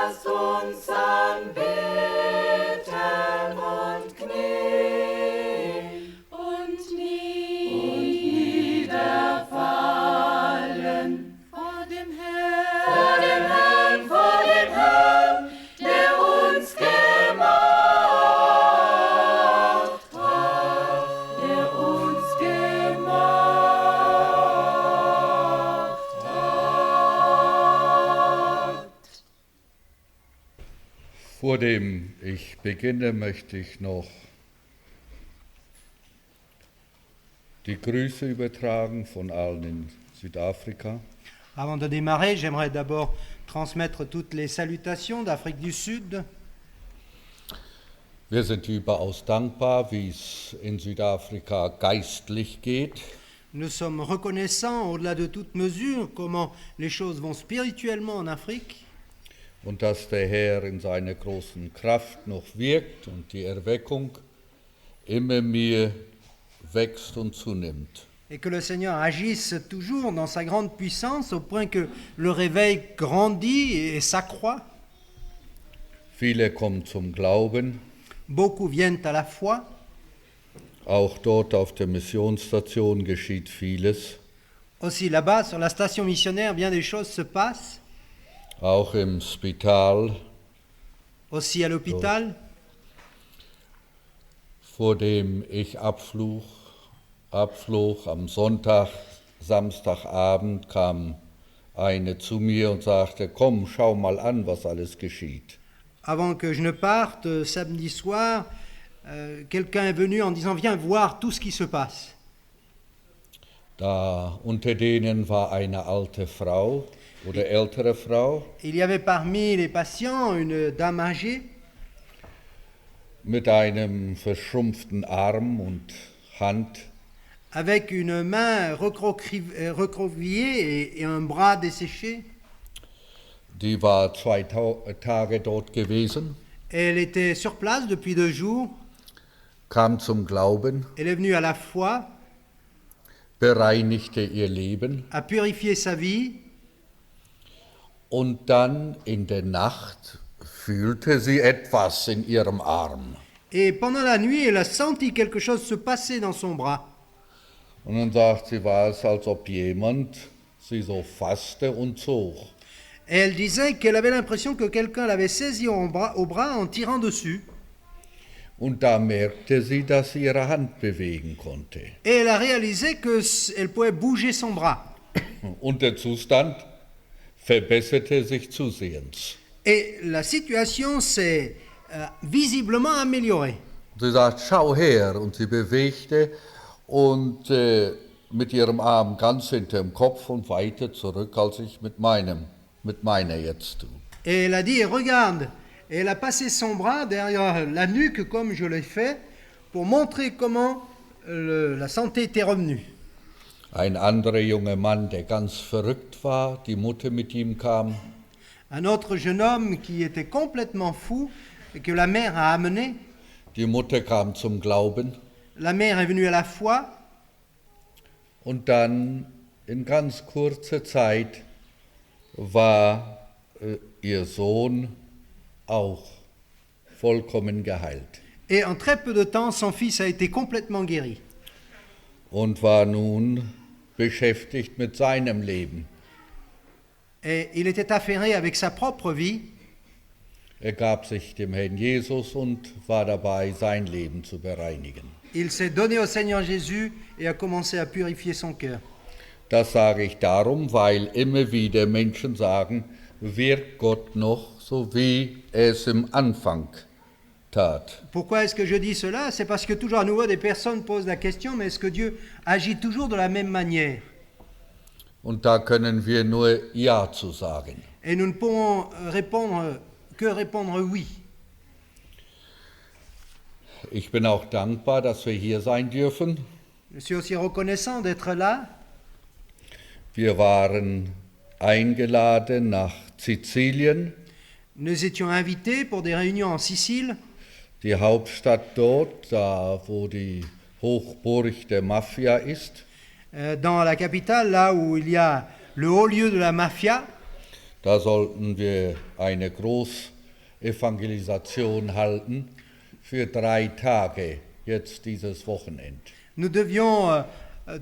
lasst uns anbeten und knien und niederfallen vor dem Herrn, der uns gemacht hat, Vor dem ich beginne, möchte ich noch die Grüße übertragen von allen in Südafrika. Avant de démarrer, j'aimerais d'abord transmettre toutes les salutations d'Afrique du Sud. Wir sind überaus dankbar, wie es in Südafrika geistlich geht. Nous sommes reconnaissants, au-delà de toute mesure, comment les choses vont spirituellement en Afrique Und dass der Herr in seiner großen Kraft noch wirkt und die Erweckung immer mehr wächst und zunimmt. et que le Seigneur agisse toujours dans sa grande puissance au point que le réveil grandit et s'accroît. Viele kommen zum Glauben, Beaucoup viennent à la foi. auch dort auf der Missionsstation geschieht vieles, Aussi là-bas, sur la station missionnaire, bien des choses se passent. auch im Spital, Aussi à l'hôpital. vor dem ich abflog am Samstagabend kam eine zu mir und sagte, komm, schau mal an, was alles geschieht. Avant que je ne parte, samedi soir, quelqu'un est venu en disant « Viens voir tout ce qui se passe ». Da unter denen war eine alte Frau oder ältere Frau Il y avait parmi les patients une dame âgée mit einem verschrumpften Arm und Hand, avec une main recroquevillée et un bras desséché. die war 2 Tage dort gewesen, Elle était sur place depuis 2 jours. kam zum Glauben, Elle est venue à la foi, bereinigte ihr Leben a purifié sa vie. und dann in der Nacht fühlte sie etwas in ihrem Arm. Et pendant la nuit, elle a senti quelque chose se passer dans son bras. Und dann sagt sie, war es, als ob jemand sie so fasste und zog. Et elle disait qu'elle avait l'impression que quelqu'un l'avait saisie au bras en tirant dessus. Und da merkte sie, dass sie ihre Hand bewegen konnte. Et elle a réalisé qu'elle pouvait bouger son bras. Und der Zustand verbesserte sich zusehends. Et la situation s'est visiblement améliorée. Sie sagt, schau her, und sie bewegte und mit ihrem Arm ganz hinterm Kopf und weiter zurück, als ich mit meiner jetzt tue. Et elle a dit, regarde, et elle a passé son bras derrière la nuque comme je l'ai fait pour montrer comment la santé était revenue. Ein anderer junger Mann, der ganz verrückt war, die Mutter mit ihm kam. Un autre jeune homme qui était complètement fou et que la mère a amené. Die Mutter kam zum Glauben. La mère est venue à la foi. Und dann in ganz kurzer Zeit war ihr Sohn auch vollkommen geheilt Et en très peu de temps, son fils a été complètement guéri. und war nun beschäftigt mit seinem Leben. Et il était affairé avec sa propre vie. Er gab sich dem Herrn Jesus und war dabei, sein Leben zu bereinigen. Il s'est donné au Seigneur Jésus et a commencé à purifier son cœur. Das sage ich darum, weil immer wieder Menschen sagen, wirkt Gott noch so wie er es im Anfang tat. Pourquoi est-ce que je dis cela? C'est parce que toujours à nouveau des personnes posent la question, mais est-ce que Dieu agit toujours de la même manière? Und da können wir nur Ja zu sagen. Et nous ne pourrons que répondre oui. Ich bin auch dankbar, dass wir hier sein dürfen. Je suis aussi reconnaissant d'être là. Wir waren eingeladen nach Sizilien, Nous étions invités pour des réunions en Sicile, die Hauptstadt dort, da wo die Hochburg der Mafia ist. dans la capitale, là où il y a le haut lieu de la mafia. Da sollten wir eine Großevangelisation halten für 3 Tage, jetzt dieses Wochenende. Nous devions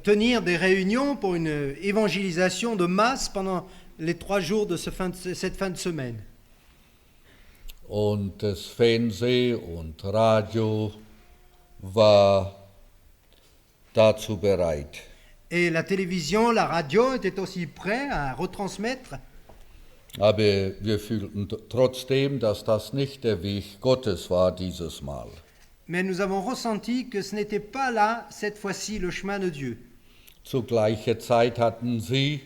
tenir des réunions pour une évangélisation de masse pendant les 3 jours de cette fin de semaine. Und das Fernseh und Radio war dazu bereit. Et la télévision, la radio étaient aussi prêts à retransmettre. Aber wir fühlten trotzdem, dass das nicht der Weg Gottes war dieses Mal. Mais nous avons ressenti que ce n'était pas là, cette fois-ci, le chemin de Dieu. Zu gleicher Zeit hatten sie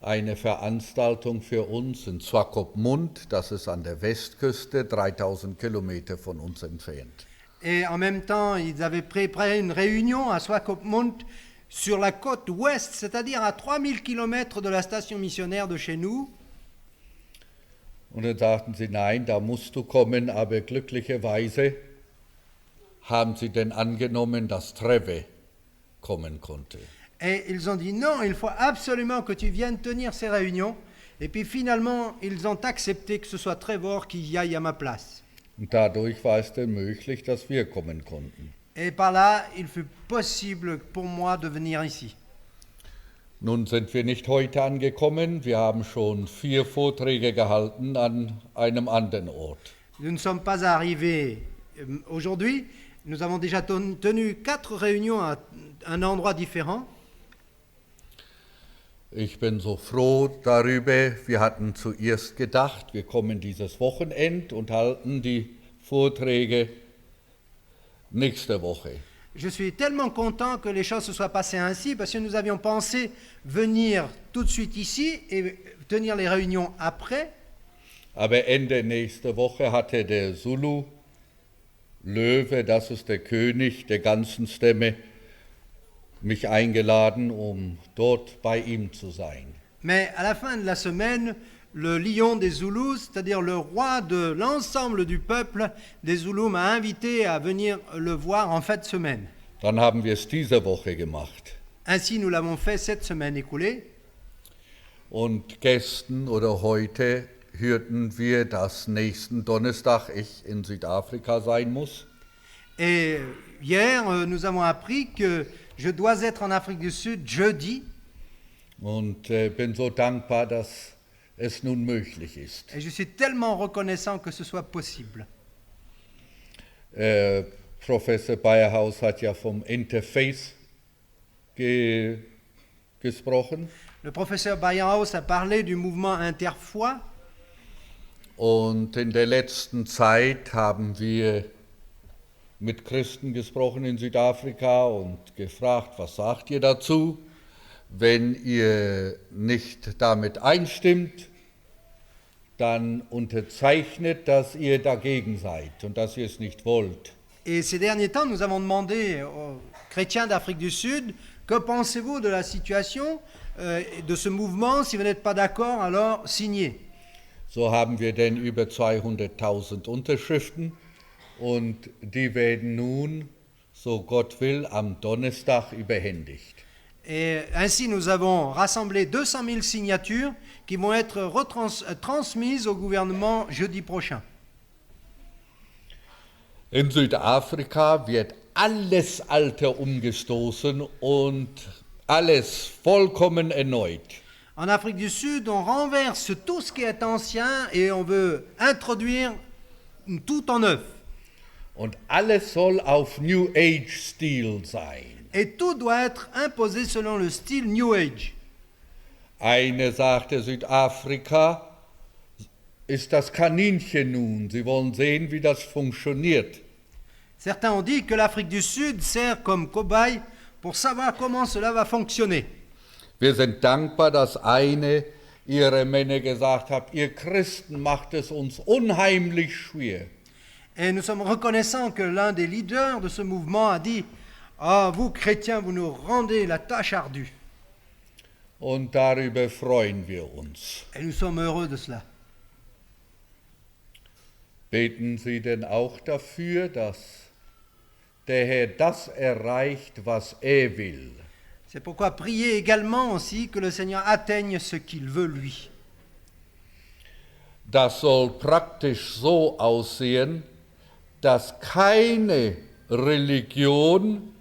eine Veranstaltung für uns in Swakopmund, das ist an der Westküste, 3000 Kilometer von uns entfernt. Et en même temps, ils avaient préparé une réunion à Swakopmund sur la côte ouest, c'est-à-dire à 3000 km de la station missionnaire de chez nous. Und dann sagten sie, nein, da musst du kommen, aber glücklicherweise haben sie denn angenommen, dass Treve kommen konnte. Et ils ont dit non, il faut absolument que tu viennes tenir ces réunions. Et puis finalement, ils ont accepté que ce soit Trevor qui y aille à ma place. Und dadurch war es dann möglich, dass wir kommen konnten. Et par là, il fut possible pour moi de venir ici. Nun sind wir nicht heute angekommen, wir haben schon 4 Vorträge gehalten an einem anderen Ort. Nous ne sommes pas arrivés aujourd'hui. Nous avons déjà tenu 4 réunions à un endroit différent. Ich bin so froh darüber, wir hatten zuerst gedacht, wir kommen dieses Wochenende und halten die Vorträge nächste Woche. Je suis tellement content que les choses se soient passées ainsi parce que nous avions pensé venir tout de suite ici et tenir les réunions après. Aber Ende nächste Woche hatte der Zulu Löwe, das ist der König der ganzen Stämme, mich eingeladen, um dort bei ihm zu sein. Mais à la fin de la semaine, le lion des Zoulous, c'est-à-dire le roi de l'ensemble du peuple des Zoulous, m'a invité à venir le voir en fin de semaine. Dann haben wir es diese Woche gemacht. Ainsi, nous l'avons fait cette semaine écoulée. Und gestern oder heute hörten wir, dass nächsten Donnerstag ich in Südafrika sein muss. Et hier, nous avons appris que je dois être en Afrique du Sud jeudi. Und bin so dankbar, dass es nun möglich ist. Et je suis tellement reconnaissant que ce soit possible. Professor Bayerhaus hat ja vom Interface gesprochen. Le professeur Bayerhaus a parlé du mouvement Interfoi. Und in der letzten Zeit haben wir mit Christen gesprochen in Südafrika und gefragt, was sagt ihr dazu? Wenn ihr nicht damit einstimmt, dann unterzeichnet, dass ihr dagegen seid und dass ihr es nicht wollt. Et ces derniers temps, nous avons demandé aux chrétiens d'Afrique du Sud, que pensez-vous de la situation, de ce mouvement? Si vous n'êtes pas d'accord, alors signez. So haben wir denn über 200.000 Unterschriften und die werden nun, so Gott will, am Donnerstag überhändigt. Et ainsi, nous avons rassemblé 200 000 signatures qui vont être transmises au gouvernement jeudi prochain. In Südafrika wird alles Alte umgestoßen und alles vollkommen erneut. En Afrique du Sud, on renverse tout ce qui est ancien et on veut introduire tout en neuf. Und alles soll auf New Age-Stil sein. Et tout doit être imposé selon le style New Age. Einer sagte, Südafrika ist das Kaninchen nun. Sie wollen sehen, wie das funktioniert. Certains ont dit que l'Afrique du Sud sert comme cobaye pour savoir comment cela va fonctionner. Wir sind dankbar, dass eine ihrer Männer gesagt hat, ihr Christen macht es uns unheimlich schwer. Et nous sommes reconnaissants que l'un des leaders de ce mouvement a dit « Ah, vous chrétiens, vous nous rendez la tâche ardue. Und darüber freuen wir uns. » Et nous sommes heureux de cela. Beten Sie denn auch dafür, dass der Herr das erreicht, was er will? C'est pourquoi priez également aussi que le Seigneur atteigne ce qu'il veut lui. Das soll praktisch so aussehen, dass keine Religion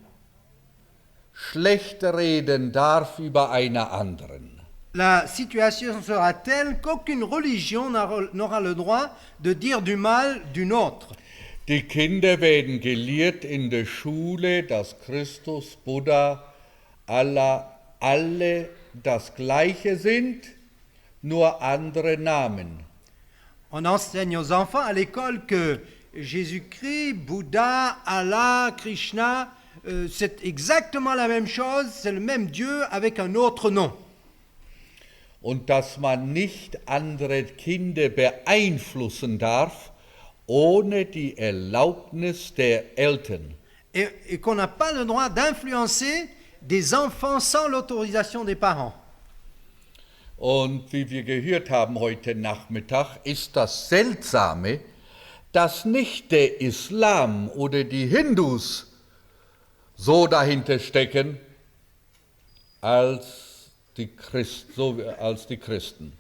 schlecht reden darf über eine anderen. La situation sera telle qu'aucune religion n'aura le droit de dire du mal d'une autre. Die Kinder werden gelehrt in der Schule, dass Christus, Buddha, Allah, alle das Gleiche sind, nur andere Namen. On enseigne aux enfants à l'école que Jésus-Christ, Bouddha, Allah, Krishna, c'est exactement la même chose, c'est le même Dieu avec un autre nom. Und dass man nicht andere Kinder beeinflussen darf, ohne die Erlaubnis der Eltern. Et qu'on n'a pas le droit d'influencer des enfants sans l'autorisation des parents. Und wie wir gehört haben heute Nachmittag, ist das Seltsame, dass nicht der Islam oder die Hindus so dahinter stecken als die Christen.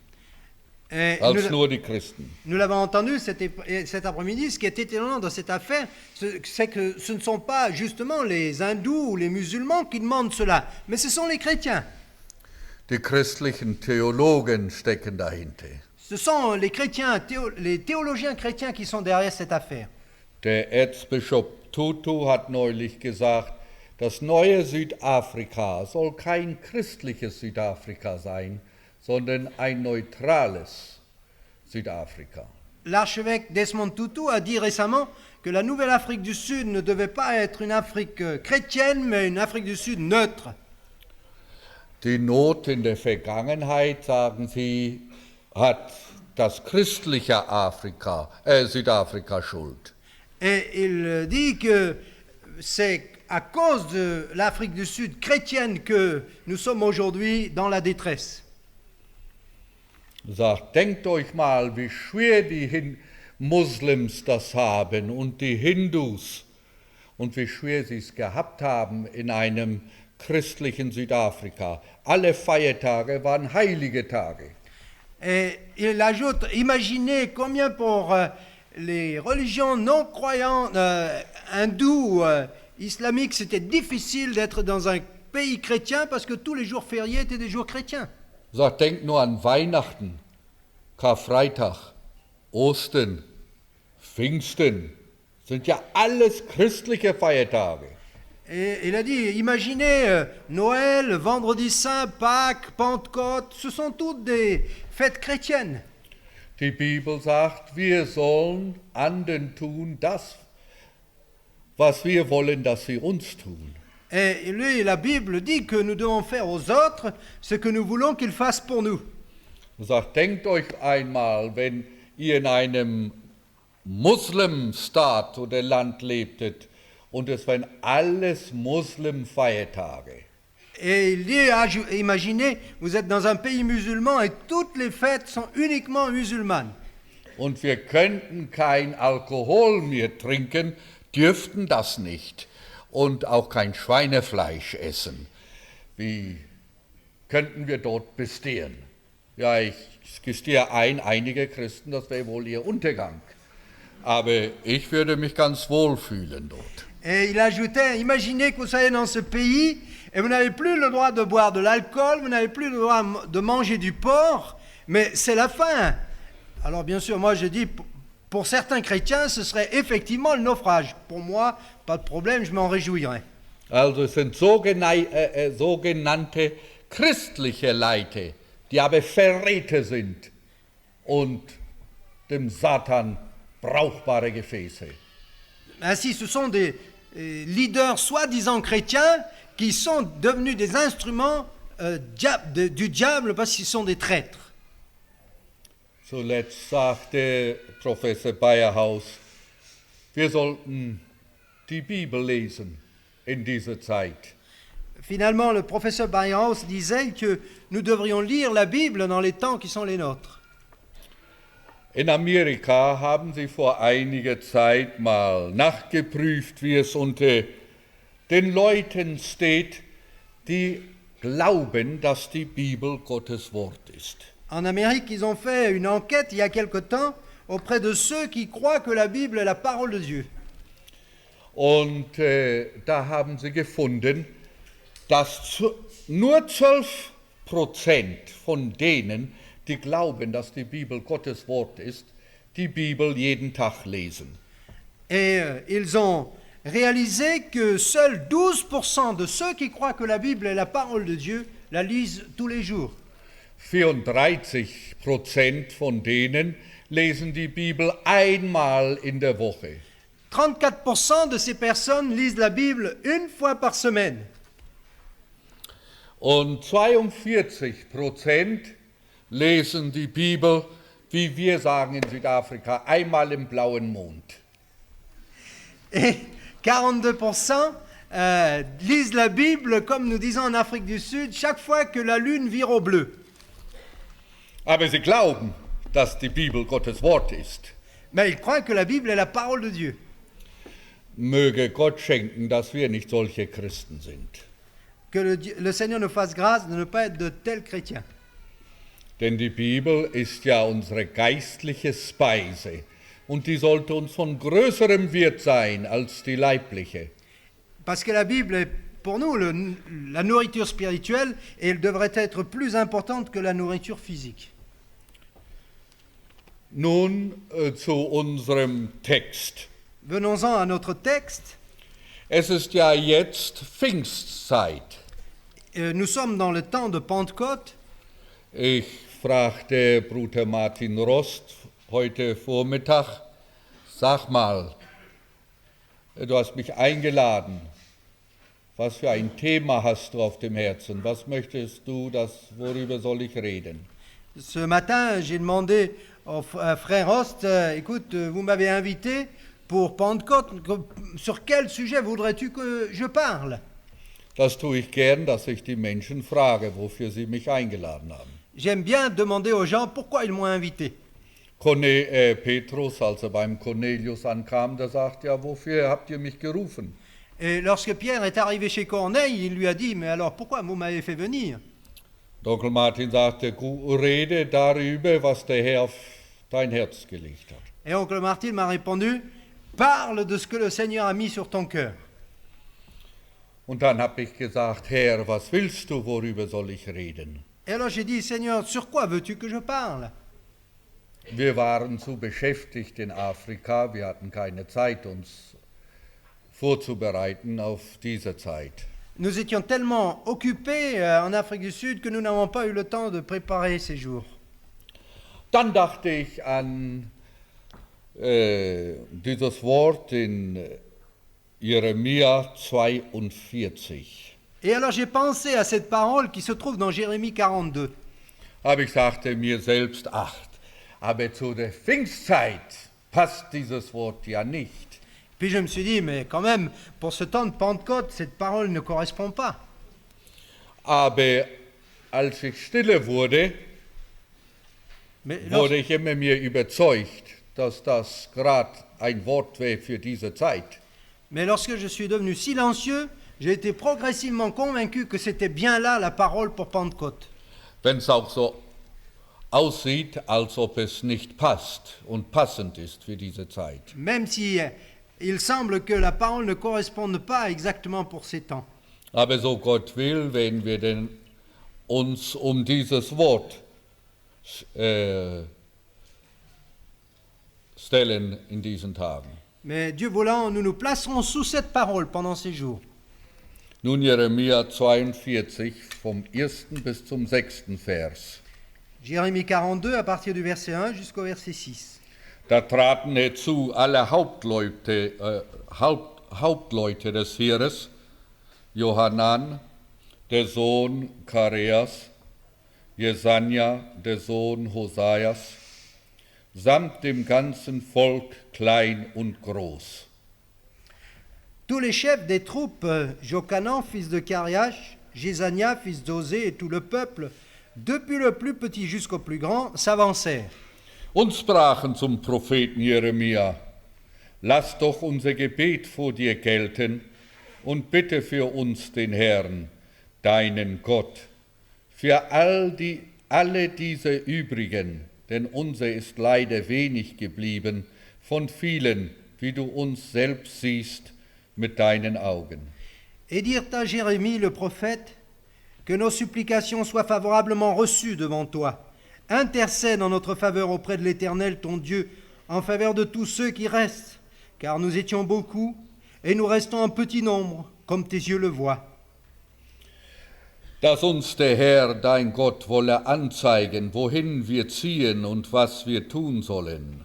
Nur die Christen. Nous l'avons entendu cet après-midi, ce qui est étonnant dans cette affaire, c'est que ce ne sont pas justement les hindous ou les musulmans qui demandent cela, mais ce sont les chrétiens. Die christlichen Theologen stecken dahinter. Ce sont les chrétiens, les théologiens chrétiens qui sont derrière cette affaire. Der Erzbischof Tutu hat neulich gesagt, das neue Südafrika soll kein christliches Südafrika sein, sondern ein neutrales Südafrika. L'archevêque Desmond Tutu a dit récemment que la nouvelle Afrique du Sud ne devait pas être une Afrique chrétienne, mais une Afrique du Sud neutre. Die Not in der Vergangenheit, sagen sie, hat das christliche Südafrika schuld. Et il dit que c'est à cause de l'Afrique du Sud chrétienne que nous sommes aujourd'hui dans la détresse. Sagt, denkt euch mal, wie schwer die Muslims das haben und die Hindus und wie schwer sie es gehabt haben in einem christlichen Südafrika. Alle Feiertage waren heilige Tage. Et il ajoute, imaginez combien pour les religions non croyantes, hindous, islamiques, c'était difficile d'être dans un pays chrétien parce que tous les jours fériés étaient des jours chrétiens. Sagt, denkt nur an Weihnachten, Karfreitag, Ostern, Pfingsten, sind ja alles christliche Feiertage. Et il a dit, imaginez Noël, Vendredi Saint, Pâques, Pentecôte, ce sont toutes des fêtes chrétiennes. Die Bibel sagt, wir sollen anderen tun das, was wir wollen, dass sie uns tun. Et lui, la Bible dit que nous devons faire aux autres ce que nous voulons qu'ils fassent pour nous. Er sagt, denkt euch einmal, wenn ihr in einem Muslimstaat oder Land lebtet und es wären alles Muslimfeiertage. Et il dit, imaginez, vous êtes dans un pays musulman et toutes les fêtes sont uniquement musulmanes. Und wir könnten kein Alkohol mehr trinken, dürften das nicht. Und auch kein Schweinefleisch essen. Wie könnten wir dort bestehen? Ja, ich gestehe ein, einige Christen, das wäre wohl ihr Untergang. Aber ich würde mich ganz wohl fühlen dort. Et il ajoutait, imaginez que vous soyez dans ce pays et vous n'avez plus le droit de boire de l'alcool, vous n'avez plus le droit de manger du porc, mais c'est la fin. Alors bien sûr, moi je dis, pour certains chrétiens, ce serait effectivement le naufrage. Pour moi, pas de problème, je m'en réjouirais. Also es sind sogenannte christliche Leute, die aber Verräter sind und dem Satan brauchbare Gefäße. Ainsi, ce sont des leaders soi-disant chrétiens qui sont devenus des instruments du diable parce qu'ils sont des traîtres. Zuletzt sagte Professor Bayerhaus, wir sollten die Bibel lesen in dieser Zeit. Finalement, le professeur Bayerhaus disait que nous devrions lire la Bible dans les temps qui sont les nôtres. In Amerika haben sie vor einiger Zeit mal nachgeprüft, wie es unter den Leuten steht, die glauben, dass die Bibel Gottes Wort ist. En Amérique, ils ont fait une enquête il y a quelque temps auprès de ceux qui croient que la Bible est la parole de Dieu. Und da haben sie gefunden, dass nur 12% von denen, die glauben, dass die Bibel Gottes Wort ist, die Bibel jeden Tag lesen. Et ils ont réalisé que seuls 12% de ceux qui croient que la Bible est la parole de Dieu la lisent tous les jours. 34% von denen lesen die Bibel einmal in der Woche. 34% de ces personnes lisent la Bible une fois par semaine. Und 42% lesen die Bibel, wie wir sagen in Südafrika, einmal im blauen Mond. Et 42% lisent la Bible, comme nous disons en Afrique du Sud, chaque fois que la lune vire au bleu. Aber sie glauben, dass die Bibel Gottes Wort ist. Mais ils croient que la Bible est la parole de Dieu. Möge Gott schenken, dass wir nicht solche Christen sind. Que le Seigneur nous fasse grâce de ne pas être de tels chrétiens. Denn die Bibel ist ja unsere geistliche Speise und die sollte uns von größerem Wert sein als die leibliche. Parce que la Bible est pour nous la nourriture spirituelle et elle devrait être plus importante que la nourriture physique. Nun zu unserem Text. Venons-en à notre texte. Es ist ja jetzt Pfingstzeit. Nous sommes dans le temps de Pentecôte. Ich fragte Bruder Martin Rost heute Vormittag, sag mal, du hast mich eingeladen, was für ein Thema hast du auf dem Herzen, was möchtest du, worüber soll ich reden? Ce matin, j'ai demandé au frère Rost, écoute, vous m'avez invité pour Pentecôte, sur quel sujet voudrais-tu que je parle? Das tue ich gern, dass ich die Menschen frage, wofür sie mich eingeladen haben. J'aime bien demander aux gens pourquoi ils m'ont invité. Petrus, als beim Cornelius ankam, der sagt, ja, wofür habt ihr mich gerufen? Et lorsque Pierre est arrivé chez Corneille, il lui a dit, mais alors pourquoi vous m'avez fait venir? Onkel Martin sagte, rede darüber, was der Herr auf dein Herz gelegt hat. Et oncle Martin m'a répondu, parle de ce que le Seigneur a mis sur ton cœur. Und dann habe ich gesagt, Herr, was willst du, worüber soll ich reden? Et alors j'ai dit, Seigneur, sur quoi veux-tu que je parle? Wir waren zu beschäftigt in Afrika, wir hatten keine Zeit, uns vorzubereiten auf diese Zeit. Nous étions tellement occupés en Afrique du Sud que nous n'avons pas eu le temps de préparer ces jours. Dann dachte ich an dieses Wort in Jeremia 42. Et alors j'ai pensé à cette parole qui se trouve dans Jérémie 42. Aber ich sagte mir selbst, aber zu der Pfingstzeit passt dieses Wort ja nicht. Puis je me suis dit, mais quand même, pour ce temps de Pentecôte, cette parole ne correspond pas. Aber als ich stille wurde, wurde ich immer mehr überzeugt, dass das gerade ein Wort wäre für diese Zeit. Mais lorsque je suis devenu silencieux, j'ai été progressivement convaincu que c'était bien là la parole pour Pentecôte. Wenn es auch so aussieht, als ob es nicht passt und passend ist für diese Zeit. Même si il semble que la parole ne corresponde pas exactement pour ces temps. Aber so Gott will, wenn wir denn uns dieses Wort stellen in diesen Tagen. Mais Dieu voulant, nous nous placerons sous cette parole pendant ces jours. Nun Jeremia 42 vom 1. bis zum 6. Vers. Jérémie 42 à partir du verset 1 jusqu'au verset 6. Da traten herzu alle Hauptleute des Heeres, Johanan, der Sohn Kareas, Jesanja, der Sohn Hosaias, samt dem ganzen Volk, klein und groß. Tous les chefs des troupes, Jochanan, fils de Kariach, Jésania, fils d'Osée, et tout le peuple, depuis le plus petit jusqu'au plus grand, s'avancèrent. Und sprachen zum Propheten Jeremia, lass doch unser Gebet vor dir gelten und bitte für uns den Herrn, deinen Gott, für all die alle diese übrigen, denn unser ist leider wenig geblieben, von vielen, wie du uns selbst siehst, mit deinen Augen. Et dirent à Jérémie le prophète que nos supplications soient favorablement reçues devant toi. Intercède en notre faveur auprès de l'Éternel, ton Dieu, en faveur de tous ceux qui restent, car nous étions beaucoup et nous restons en petit nombre, comme tes yeux le voient. Dass uns der Herr, dein Gott, wolle anzeigen, wohin wir ziehen und was wir tun sollen.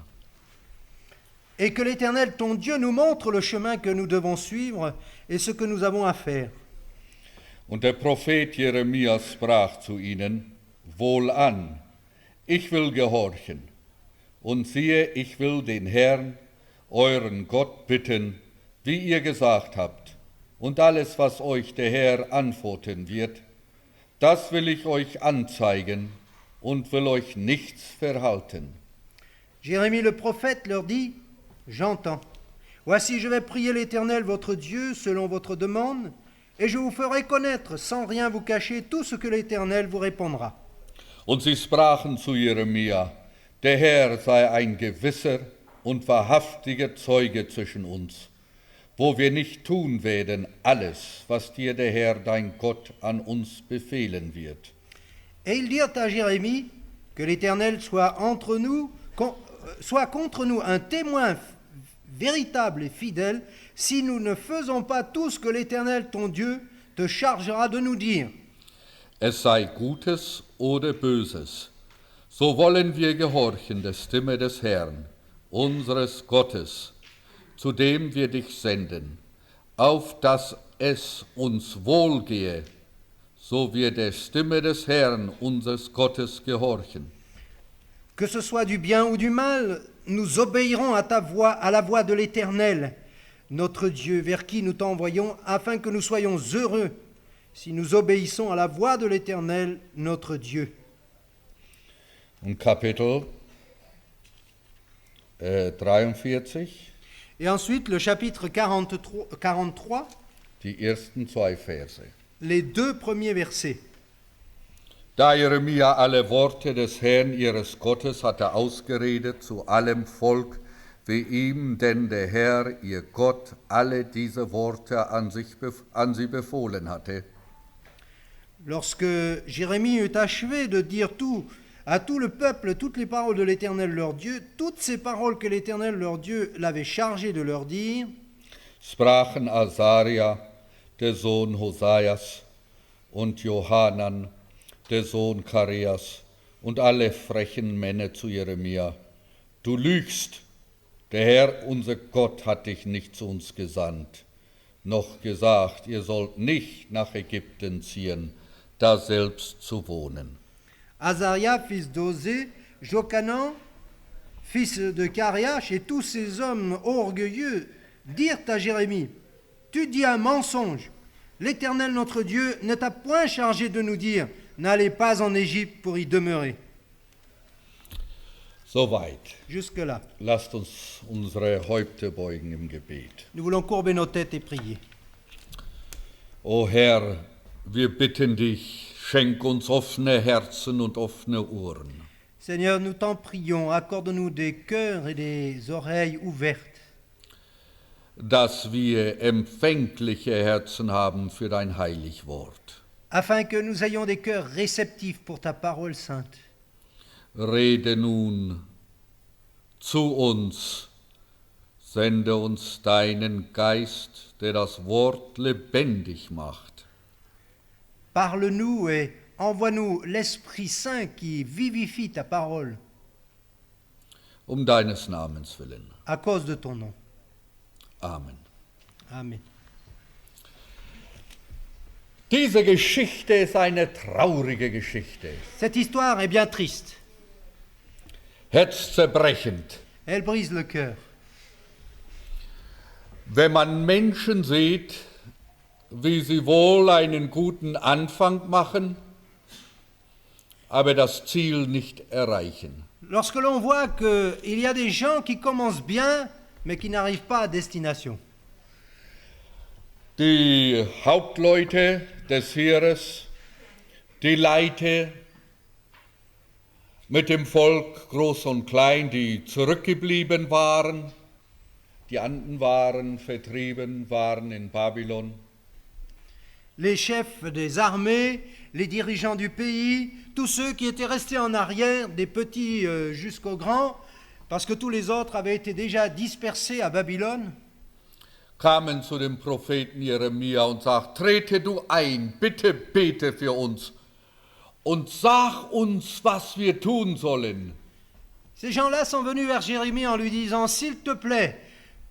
Et que l'Éternel, ton Dieu, nous montre le chemin que nous devons suivre et ce que nous avons à faire. Und der Prophet Jeremia sprach zu ihnen, Wohlan, ich will gehorchen. Und siehe, ich will den Herrn, euren Gott, bitten, wie ihr gesagt habt. Und alles, was euch der Herr antworten wird, das will ich euch anzeigen und will euch nichts verhalten. Jérémie le prophète leur dit, j'entends. Voici, je vais prier l'Éternel, votre Dieu, selon votre demande, et je vous ferai connaître, sans rien vous cacher, tout ce que l'Éternel vous répondra. Und sie sprachen zu Jeremia, der Herr sei ein gewisser und wahrhaftiger Zeuge zwischen uns, wo wir nicht tun werden alles, was dir der Herr, dein Gott, an uns befehlen wird. Et ils dirent à Jérémie, que l'Éternel soit contre nous, soit contre nous un témoin véritable et fidèle, si nous ne faisons pas tout ce que l'Éternel, ton Dieu, te chargera de nous dire. Es sei Gutes oder Böses, so wollen wir gehorchen der Stimme des Herrn, unseres Gottes, zu dem wir dich senden, auf dass es uns wohlgehe, so wir der Stimme des Herrn, unseres Gottes, gehorchen. Que ce soit du bien ou du mal, nous obéirons à ta voix, à la voix de l'Éternel, notre Dieu, vers qui nous t'envoyons, afin que nous soyons heureux si nous obéissons à la voix de l'Éternel, notre Dieu. Und Kapitel 43, Et ensuite, le chapitre 43, die ersten 2 Verse. les 2 premiers versets. Da Jeremia alle Worte des Herrn ihres Gottes hatte ausgeredet zu allem Volk, wie ihm denn der Herr, ihr Gott, alle diese Worte an sie befohlen hatte. Lorsque Jérémie eut achevé de dire à tout le peuple toutes les paroles de l'Éternel leur Dieu, toutes ces paroles que l'Éternel leur Dieu l'avait chargé de leur dire, Sprachen Asaria, der Sohn Hosaias, und Johanan, der Sohn Karias, und alle frechen Männer zu Jeremia. Du lügst, der Herr, unser Gott, hat dich nicht zu uns gesandt, noch gesagt, ihr sollt nicht nach Ägypten ziehen, da selbst zu wohnen. Azaria, fils d'Osée, Jochanan, fils de Cariach, et tous ces hommes orgueilleux dirent à Jérémie, tu dis un mensonge. L'Éternel notre Dieu ne t'a point chargé de nous dire, n'allez pas en Égypte pour y demeurer. Soweit. Jusque-là. Lasst uns unsere Häupter beugen im Gebet. Nous voulons courber nos têtes et prier. O Herr, wir bitten dich, schenk uns offene Herzen und offene Ohren, Seigneur, nous t'en prions, accorde-nous des cœurs et des oreilles ouvertes, dass wir empfängliche Herzen haben für dein heilig Wort. afin que nous ayons des cœurs réceptifs pour ta parole sainte. Rede nun zu uns, sende uns deinen Geist, der das Wort lebendig macht. Parle-nous et envoie-nous l'Esprit Saint qui vivifie ta parole Um deines Namens willen. à cause de ton nom. Amen. Amen. Diese Geschichte ist eine traurige Geschichte, Cette histoire est bien triste. herzzerbrechend. Elle brise le cœur. Wenn man Menschen sieht, wie sie wohl einen guten Anfang machen, aber das Ziel nicht erreichen. Lorsque l'on voit qu'il y a des gens qui commencent bien, mais qui n'arrivent pas à destination. Die Hauptleute des Heeres, die Leiter, mit dem Volk, groß und klein, die zurückgeblieben waren. Die anderen waren vertrieben, waren in Babylon. Les chefs des armées, les dirigeants du pays, tous ceux qui étaient restés en arrière, des petits jusqu'aux grands, parce que tous les autres avaient été déjà dispersés à Babylone, Kamen zu dem Propheten Jeremia und sagt, trete du ein, bitte bete für uns und sag uns, was wir tun sollen. ces gens-là sont venus vers Jérémie en lui disant, s'il te plaît,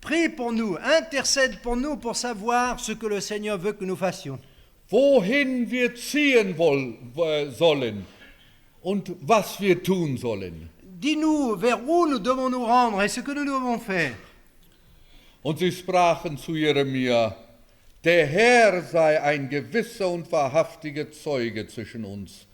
prie pour nous, intercède pour nous pour savoir ce que le Seigneur veut que nous fassions. Wohin wir ziehen sollen und was wir tun sollen. Dis-nous vers où nous devons nous rendre et ce que nous devons faire. Und sie sprachen zu Jeremia, der Herr sei ein gewisser und wahrhaftiger Zeuge zwischen uns,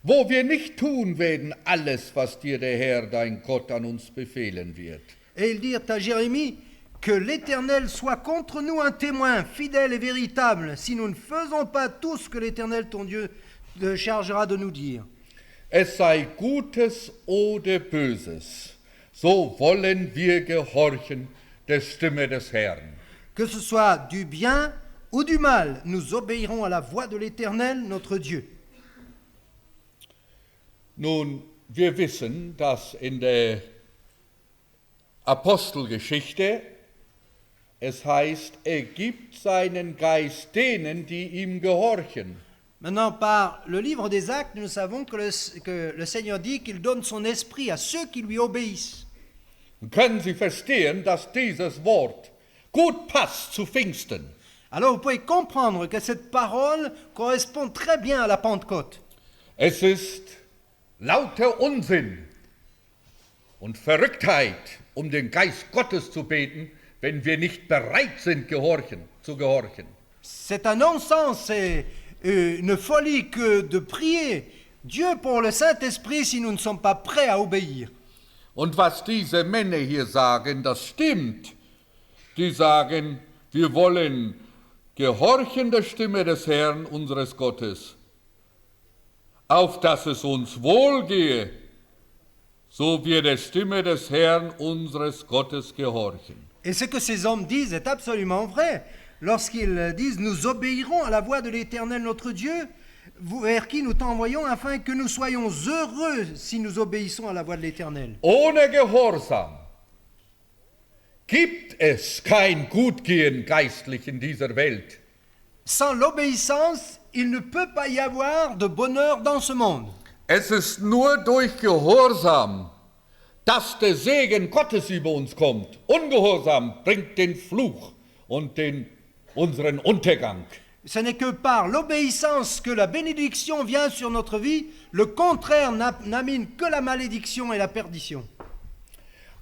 wo wir nicht tun werden alles, was dir der Herr, dein Gott, an uns befehlen wird. Et ils dirent à Jérémie, que l'Éternel soit contre nous un témoin fidèle et véritable, si nous ne faisons pas tout ce que l'Éternel, ton Dieu, te chargera de nous dire. Es sei Gutes oder Böses, so wollen wir gehorchen der Stimme des Herrn. Que ce soit du bien ou du mal, nous obéirons à la voix de l'Éternel, notre Dieu. Nun, wir wissen, dass in der Apostelgeschichte es heißt, er gibt seinen Geist denen, die ihm gehorchen. Maintenant, par le livre des Actes, nous savons que le Seigneur dit qu'il donne son esprit à ceux qui lui obéissent. Und können Sie verstehen, dass dieses Wort gut passt zu Pfingsten? Alors vous pouvez comprendre que cette parole correspond très bien à la Pentecôte. Es ist lauter Unsinn und Verrücktheit, um den Geist Gottes zu beten, wenn wir nicht bereit sind, zu gehorchen. C'est un non-sens et une folie que de prier Dieu pour le Saint-Esprit si nous ne sommes pas prêts à obéir. Und was diese Männer hier sagen, das stimmt. Die sagen, wir wollen gehorchen der Stimme des Herrn, unseres Gottes, auf dass es uns wohlgehe, so wir der Stimme des Herrn, unseres Gottes, gehorchen. Et ce que ces hommes disent est absolument vrai. Lorsqu'ils disent « Nous obéirons à la voix de l'Éternel notre Dieu, vers qui nous t'envoyons, afin que nous soyons heureux si nous obéissons à la voix de l'Éternel. » Ohne Gehorsam gibt es kein Gutgehen geistlich in dieser Welt. Sans l'obéissance, il ne peut pas y avoir de bonheur dans ce monde. Es ist nur durch Gehorsam, dass der Segen Gottes über uns kommt. Ungehorsam bringt den Fluch und unseren Untergang. Ce n'est que par l'obéissance que la bénédiction vient sur notre vie. Le contraire n'amène que la malédiction et la perdition.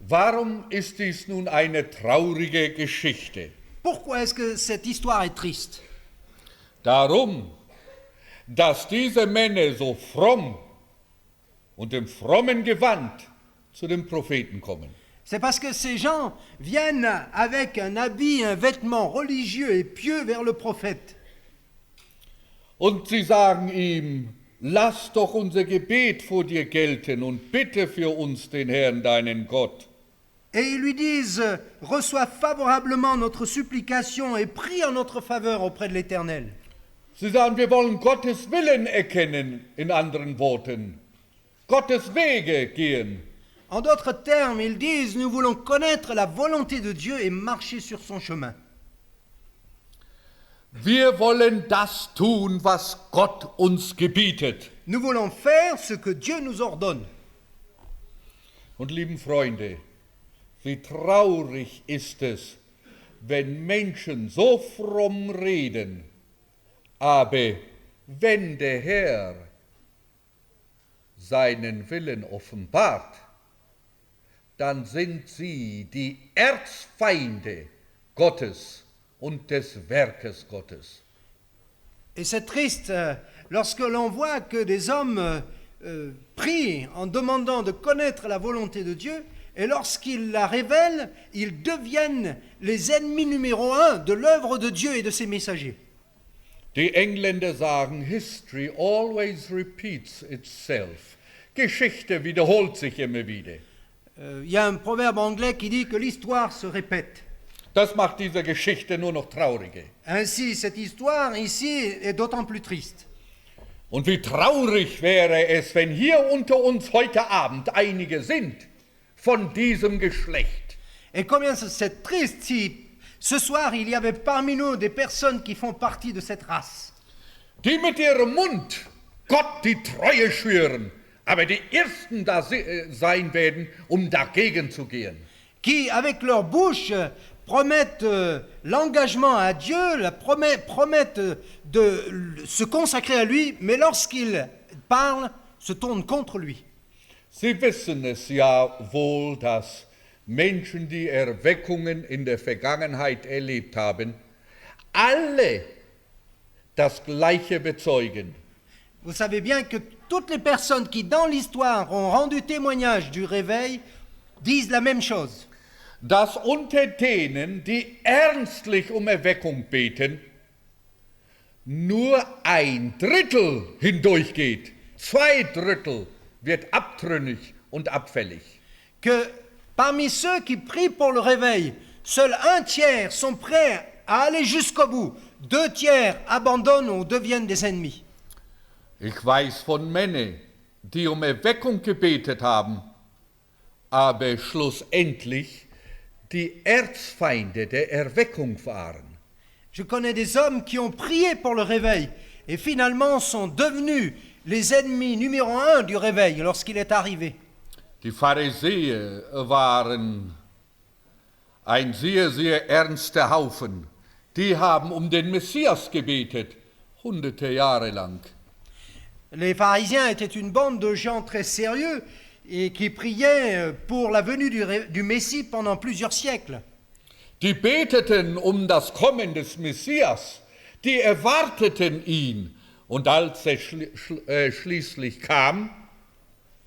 Warum ist dies nun eine traurige Geschichte? Pourquoi est-ce que cette histoire est triste? Darum, dass diese Männer so fromm und im frommen Gewand zu dem Propheten kommen. C'est parce que ces gens viennent avec un habit, un vêtement religieux et pieux vers le prophète. Und sie sagen ihm, lass doch unser Gebet vor dir gelten und bitte für uns den Herrn, deinen Gott. Et ils lui disent, reçois favorablement notre supplication et prie en notre faveur auprès de l'Éternel. Sie sagen, wir wollen Gottes Willen erkennen, in anderen Worten. Gottes Wege gehen. En d'autres termes, ils disent, nous voulons connaître la volonté de Dieu et marcher sur son chemin. Wir wollen das tun, was Gott uns gebietet. Nous voulons faire ce que Dieu nous ordonne. Und lieben Freunde, wie traurig ist es, wenn Menschen so fromm reden, aber wenn der Herr seinen Willen offenbart, dann sind sie die Erzfeinde Gottes und des Werkes Gottes. Et c'est triste lorsque l'on voit que des hommes prient en demandant de connaître la volonté de Dieu, et lorsqu'ils la révèlent, ils deviennent les ennemis numéro 1 de l'œuvre de Dieu et de ses messagers. Die Engländer sagen, history always repeats itself. Geschichte wiederholt sich immer wieder. Il y a un proverbe anglais qui dit que l'histoire se répète. Das macht diese Geschichte nur noch trauriger. Ainsi, cette histoire ici est d'autant plus triste. Und wie traurig wäre es, wenn hier unter uns heute Abend einige sind von diesem Geschlecht. Et combien c'est triste si ce soir il y avait parmi nous des personnes qui font partie de cette race, Die mit ihrem Mund Gott die Treue schwören, aber die Ersten da sein werden, um dagegen zu gehen. qui avec leur bouche promettent l'engagement à Dieu, promettent de se consacrer à lui, mais lorsqu'ils parlent, se tournent contre lui. Sie wissen es ja wohl, dass Menschen, die Erweckungen in der Vergangenheit erlebt haben, alle das Gleiche bezeugen. Vous savez bien que toutes les personnes qui, dans l'histoire, ont rendu témoignage du réveil, disent la même chose. Dass unter denen, die ernstlich um Erweckung beten, nur 1/3 hindurchgeht. 2/3 wird abtrünnig und abfällig. Que parmi ceux qui prient pour le réveil, seuls 1/3 sont prêts à aller jusqu'au bout. 2/3 abandonnent ou deviennent des ennemis. Ich weiß von Männern, die um Erweckung gebetet haben, aber schlussendlich die Erzfeinde der Erweckung waren. Je connais des hommes qui ont prié pour le réveil et finalement sont devenus les ennemis numéro 1 du réveil lorsqu'il est arrivé. Die Pharisäer waren ein sehr, sehr ernster Haufen. Die haben um den Messias gebetet, hunderte Jahre lang. Les pharisiens étaient une bande de gens très sérieux et qui priaient pour la venue du Messie pendant plusieurs siècles. Die beteten um das Kommen des Messias, die erwarteten ihn. Und als er schließlich kam,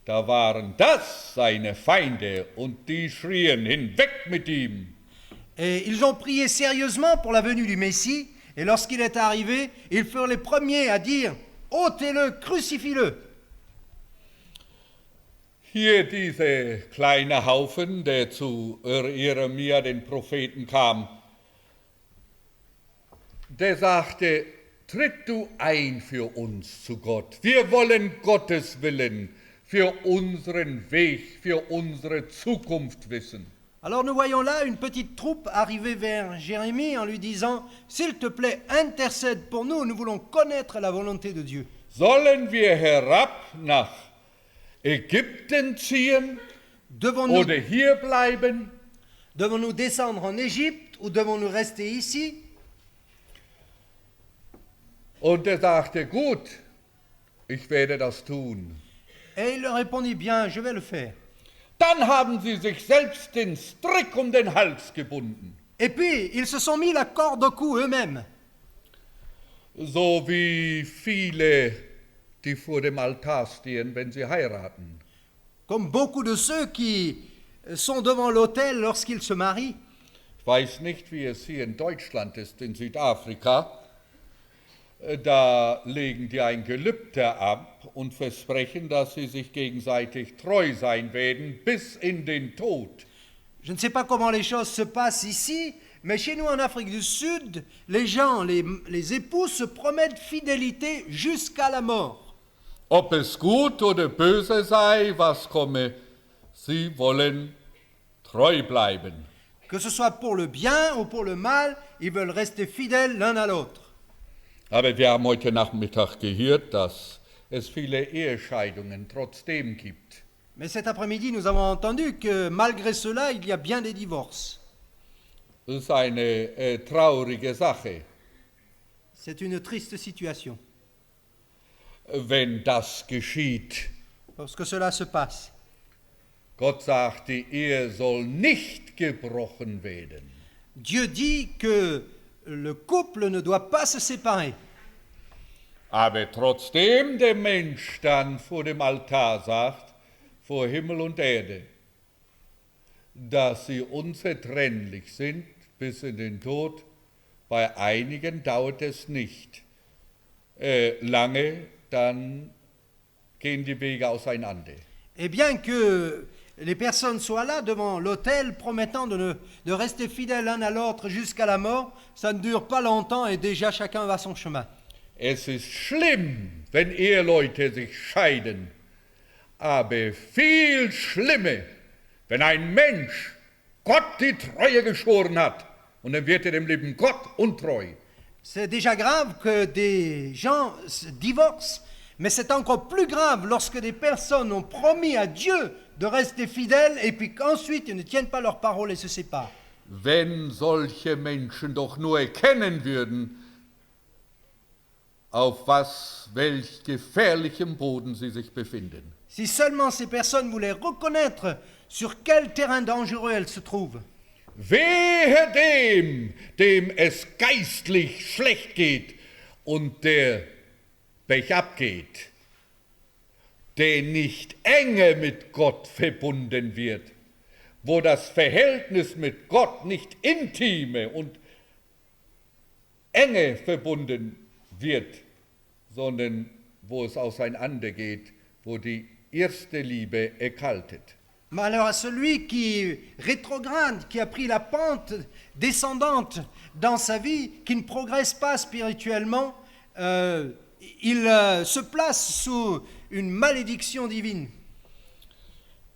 da waren das seine Feinde und die schrien, hinweg mit ihm. Et ils ont prié sérieusement pour la venue du Messie, et lorsqu'il est arrivé, ils furent les premiers à dire « ôtez-le, crucifie-le ». Hier dieser kleine Haufen, der zu Jeremia, den Propheten, kam, der sagte, tritt du ein für uns zu Gott. Wir wollen Gottes Willen für unseren Weg, für unsere Zukunft wissen. Alors nous voyons là une petite troupe arriver vers Jérémie en lui disant « S'il te plaît, intercède pour nous, nous voulons connaître la volonté de Dieu. Sollen wir herab nach Ägypten ziehen Devons-nous oder hier bleiben? devons-nous descendre en Égypte ou devons-nous rester ici ?» Und er sagte, gut, ich werde das tun. Et il leur répondit « Bien, je vais le faire. » Dann haben sie sich selbst den Strick um den Hals gebunden, Et puis, ils se sont mis la corde au cou eux-mêmes, so wie viele, die vor dem Altar stehen, wenn sie heiraten. comme beaucoup de ceux qui sont devant l'autel lorsqu'ils se marient. Ich weiß nicht, wie es hier in Deutschland ist, in Südafrika. Da legen die ein Gelübde ab und versprechen, dass sie sich gegenseitig treu sein werden bis in den Tod. Je ne sais pas comment les choses se passent ici, mais chez nous en Afrique du Sud, les gens, les époux se promettent fidélité jusqu'à la mort. Ob es gut oder böse sei, was komme, sie wollen treu bleiben. Que ce soit pour le bien ou pour le mal, ils veulent rester fidèles l'un à l'autre. Aber wir haben heute Nachmittag gehört, dass es viele Ehescheidungen trotzdem gibt. Mais cet après-midi, nous avons entendu que malgré cela, il y a bien des divorces. Das ist eine traurige Sache, C'est une triste situation wenn das geschieht. lorsque cela se passe. Gott sagt, die Ehe soll nicht gebrochen werden. Dieu dit que le couple ne doit pas se séparer. Aber trotzdem der Mensch dann vor dem Altar sagt, vor Himmel und Erde, dass sie unzertrennlich sind bis in den Tod. Bei einigen dauert es nicht lange, dann gehen die Wege auseinander. Et bien que les personnes soient là devant l'autel promettant de rester fidèles l'un à l'autre jusqu'à la mort, ça ne dure pas longtemps et déjà chacun va son chemin. Es ist schlimm, wenn Eheleute sich scheiden, aber viel schlimmer, wenn ein Mensch Gott die Treue geschworen hat und dann wird er dem lieben Gott untreu. C'est déjà grave que des gens se divorcent, mais c'est encore plus grave lorsque des personnes ont promis à Dieu de rester fidèles et puis qu'ensuite ils ne tiennent pas leur parole et se séparent. Wenn solche Menschen doch nur erkennen würden, auf welch gefährlichem Boden sie sich befinden. Si seulement ces personnes voulaient reconnaître sur quel terrain dangereux elles se trouvent. Wehe dem es geistlich schlecht geht und der bergab geht, der nicht enge mit Gott verbunden wird, wo das Verhältnis mit Gott nicht intime und enge verbunden wird, sondern wo es auseinandergeht, wo die erste Liebe erkaltet. Malheur à celui qui rétrograde, qui a pris la pente descendante dans sa vie, qui ne progresse pas spirituellement, il se place sous une malédiction divine.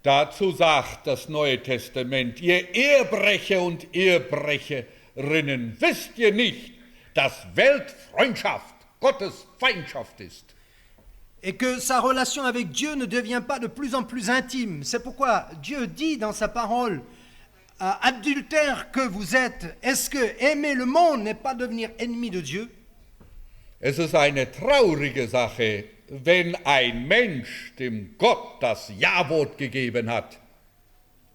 Dazu sagt das Neue Testament, ihr Ehebrecher und Ehebrecherinnen, wisst ihr nicht, dass Weltfreundschaft Gottes Feindschaft ist? Et que sa relation avec Dieu ne devient pas de plus en plus intime. C'est pourquoi Dieu dit dans sa parole, adultère que vous êtes, est-ce que aimer le monde n'est pas devenir ennemi de Dieu? Es ist eine traurige Sache, wenn ein Mensch dem Gott das Ja-Wort gegeben hat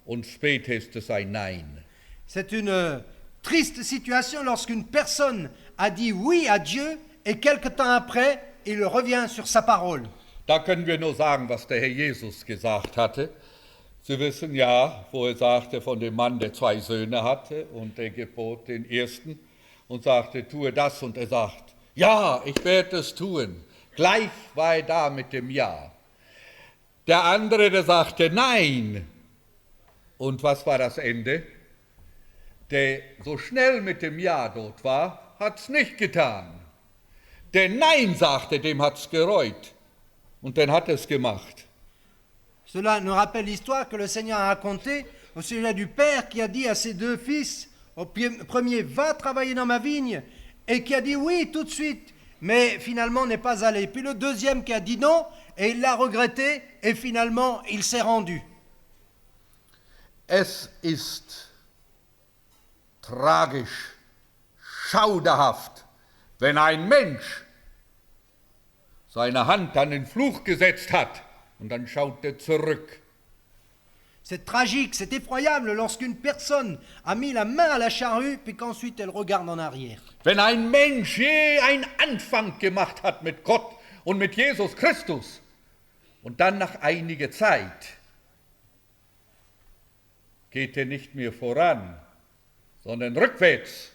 und später ist es ein Nein. C'est une triste situation lorsqu'une personne a dit oui à Dieu et quelque temps après, il revient sur sa parole. Da können wir nur sagen, was der Herr Jesus gesagt hatte. Sie wissen ja, wo er sagte von dem Mann, der 2 Söhne hatte und er gebot den ersten und sagte, tue das und er sagt, ja, ich werde es tun. Gleich war er da mit dem Ja. Der andere, der sagte Nein. Und was war das Ende? Der so schnell mit dem Ja dort war, hat es nicht getan. Der Nein sagte, dem hat es gereut. Und dann hat er es gemacht. Cela nous rappelle l'histoire que le Seigneur a racontée au sujet du père qui a dit à ses 2 fils, au premier, va travailler dans ma vigne, et qui a dit oui tout de suite, mais finalement n'est pas allé. Puis le deuxième qui a dit non, et il l'a regretté, et finalement il s'est rendu. Es ist tragisch, schauderhaft, wenn ein Mensch seine Hand an den Fluch gesetzt hat und dann schaut er zurück. C'est tragique, c'est effroyable lorsqu'une personne a mis la main à la charrue, puis qu'ensuite elle regarde en arrière. Wenn ein Mensch je einen Anfang gemacht hat mit Gott und mit Jesus Christus und dann nach einiger Zeit geht er nicht mehr voran, sondern rückwärts.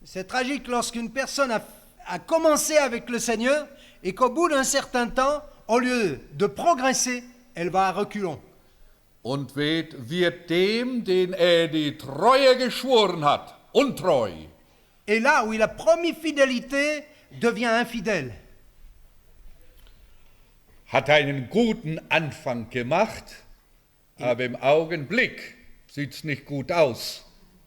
C'est tragique lorsqu'une personne a commencé avec le Seigneur et qu'au bout d'un certain temps, au lieu de progresser, elle va à reculons. Und wird dem, den er die Treue geschworen hat, untreu. Et là où il a promis fidélité, devient infidèle. Hat einen guten Anfang gemacht, aber im Augenblick sieht es nicht gut aus.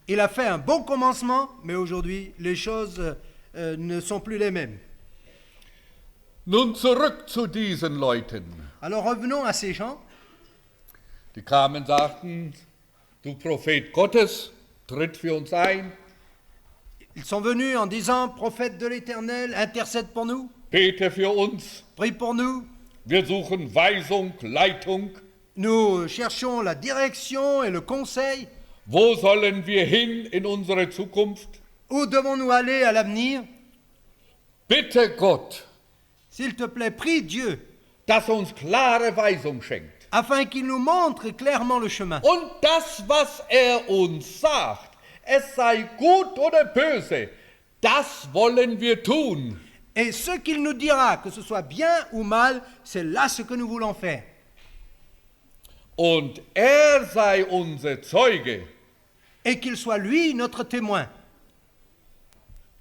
Il a fait un bon commencement, mais aujourd'hui, les choses ne sont plus les mêmes. Nun zurück zu diesen Leuten. Alors revenons à ces gens. Die kamen, sagten, du Prophet Gottes, tritt für uns ein. Ils sont venus en disant, prophète de l'Éternel, intercède pour nous, Bete für uns. prie pour nous. Wir suchen Weisung, Leitung. Nous cherchons la direction et le conseil. Wo sollen wir hin in unsere Zukunft? Où devons-nous aller à l'avenir? Bitte Gott, S'il te plaît, prie Dieu, dass er uns klare Weisung schenkt. afin qu'il nous montre clairement le chemin. Und das, was er uns sagt, es sei gut oder böse, das wollen wir tun. Et ce qu'il nous dira, que ce soit bien ou mal, c'est là ce que nous voulons faire. Und sei unser Zeuge. Et qu'il soit lui notre témoin.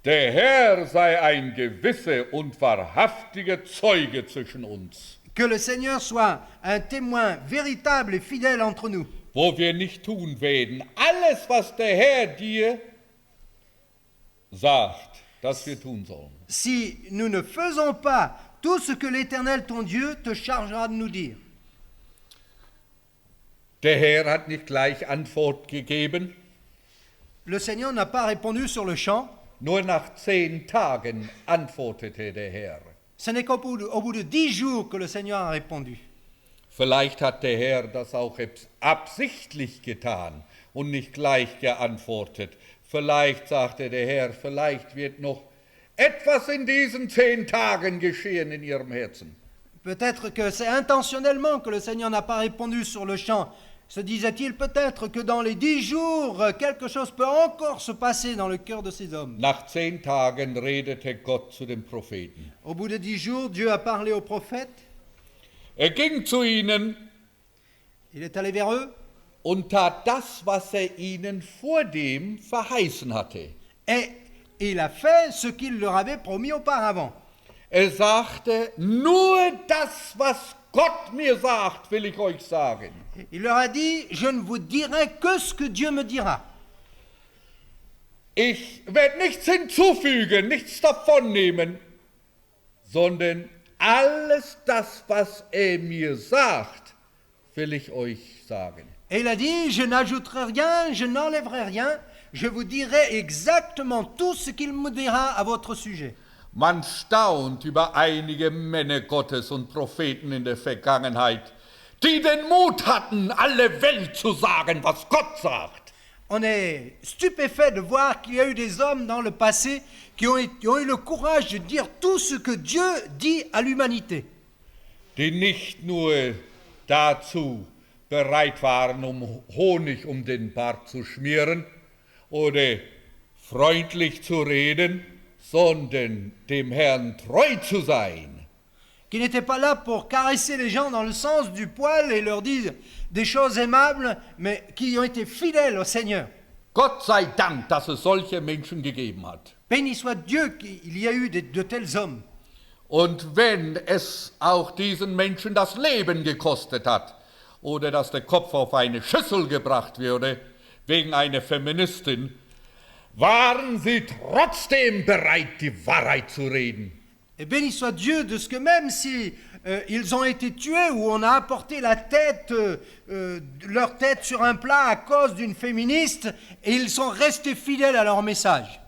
Der Herr sei ein gewisser und wahrhaftiger Zeuge zwischen uns, Que le Seigneur soit un témoin véritable et fidèle entre nous. wo wir nicht tun werden. Alles, was der Herr dir sagt, dass wir tun sollen. Si nous ne faisons pas tout ce que l'Éternel, ton Dieu, te chargera de nous dire. Der Herr hat nicht gleich Antwort gegeben. Le Seigneur n'a pas répondu sur le champ. Nur nach 10 Tagen antwortete der Herr. Ce n'est qu'au bout de 10 jours que le Seigneur a répondu. Vielleicht hat der Herr das auch absichtlich getan und nicht gleich geantwortet. Vielleicht sagte der Herr, vielleicht wird noch etwas in diesen 10 Tagen geschehen in ihrem Herzen. Peut-être que c'est intentionnellement que le Seigneur n'a pas répondu sur le champ. Se disait-il peut-être que dans les 10 jours, quelque chose peut encore se passer dans le cœur de ces hommes. Nach 10 Tagen redete Gott zu den Propheten. Au bout de 10 jours, Dieu a parlé aux prophètes. Ging zu ihnen Il est allé vers eux und tat das, was ihnen vordem verheißen hatte. et il a fait ce qu'il leur avait promis auparavant. Sagte, nur das, was Gott mir sagt, will ich euch sagen. Il leur a dit, je ne vous dirai que ce que Dieu me dira. Ich werde nichts hinzufügen, nichts davonnehmen, sondern alles das, was mir sagt, will ich euch sagen. Et il a dit, je n'ajouterai rien, je n'enlèverai rien, je vous dirai exactement tout ce qu'il me dira à votre sujet. Man staunt über einige Männer Gottes und Propheten in der Vergangenheit, die den Mut hatten, alle Welt zu sagen, was Gott sagt. On est stupéfait de voir qu'il y a eu des hommes dans le passé qui ont eu le courage de dire tout ce que Dieu dit à l'humanité. Die nicht nur dazu bereit waren, Honig um den Bart zu schmieren oder freundlich zu reden, sondern dem Herrn treu zu sein. Qui n'étaient pas là pour caresser les gens dans le sens du poil et leur dire des choses aimables, mais qui ont été fidèles au Seigneur. Gott sei Dank, dass es solche Menschen gegeben hat. Béni soit Dieu qu'il y a eu de tels hommes. Und wenn es auch diesen Menschen das Leben gekostet hat oder dass der Kopf auf eine Schüssel gebracht wurde wegen einer Feministin, waren sie trotzdem bereit, die Wahrheit zu reden. Et béni soit Dieu de ce que même si ils ont été tués ou on a apporté leur tête sur un plat à cause d'une féministe, et ils sont restés fidèles à leur message.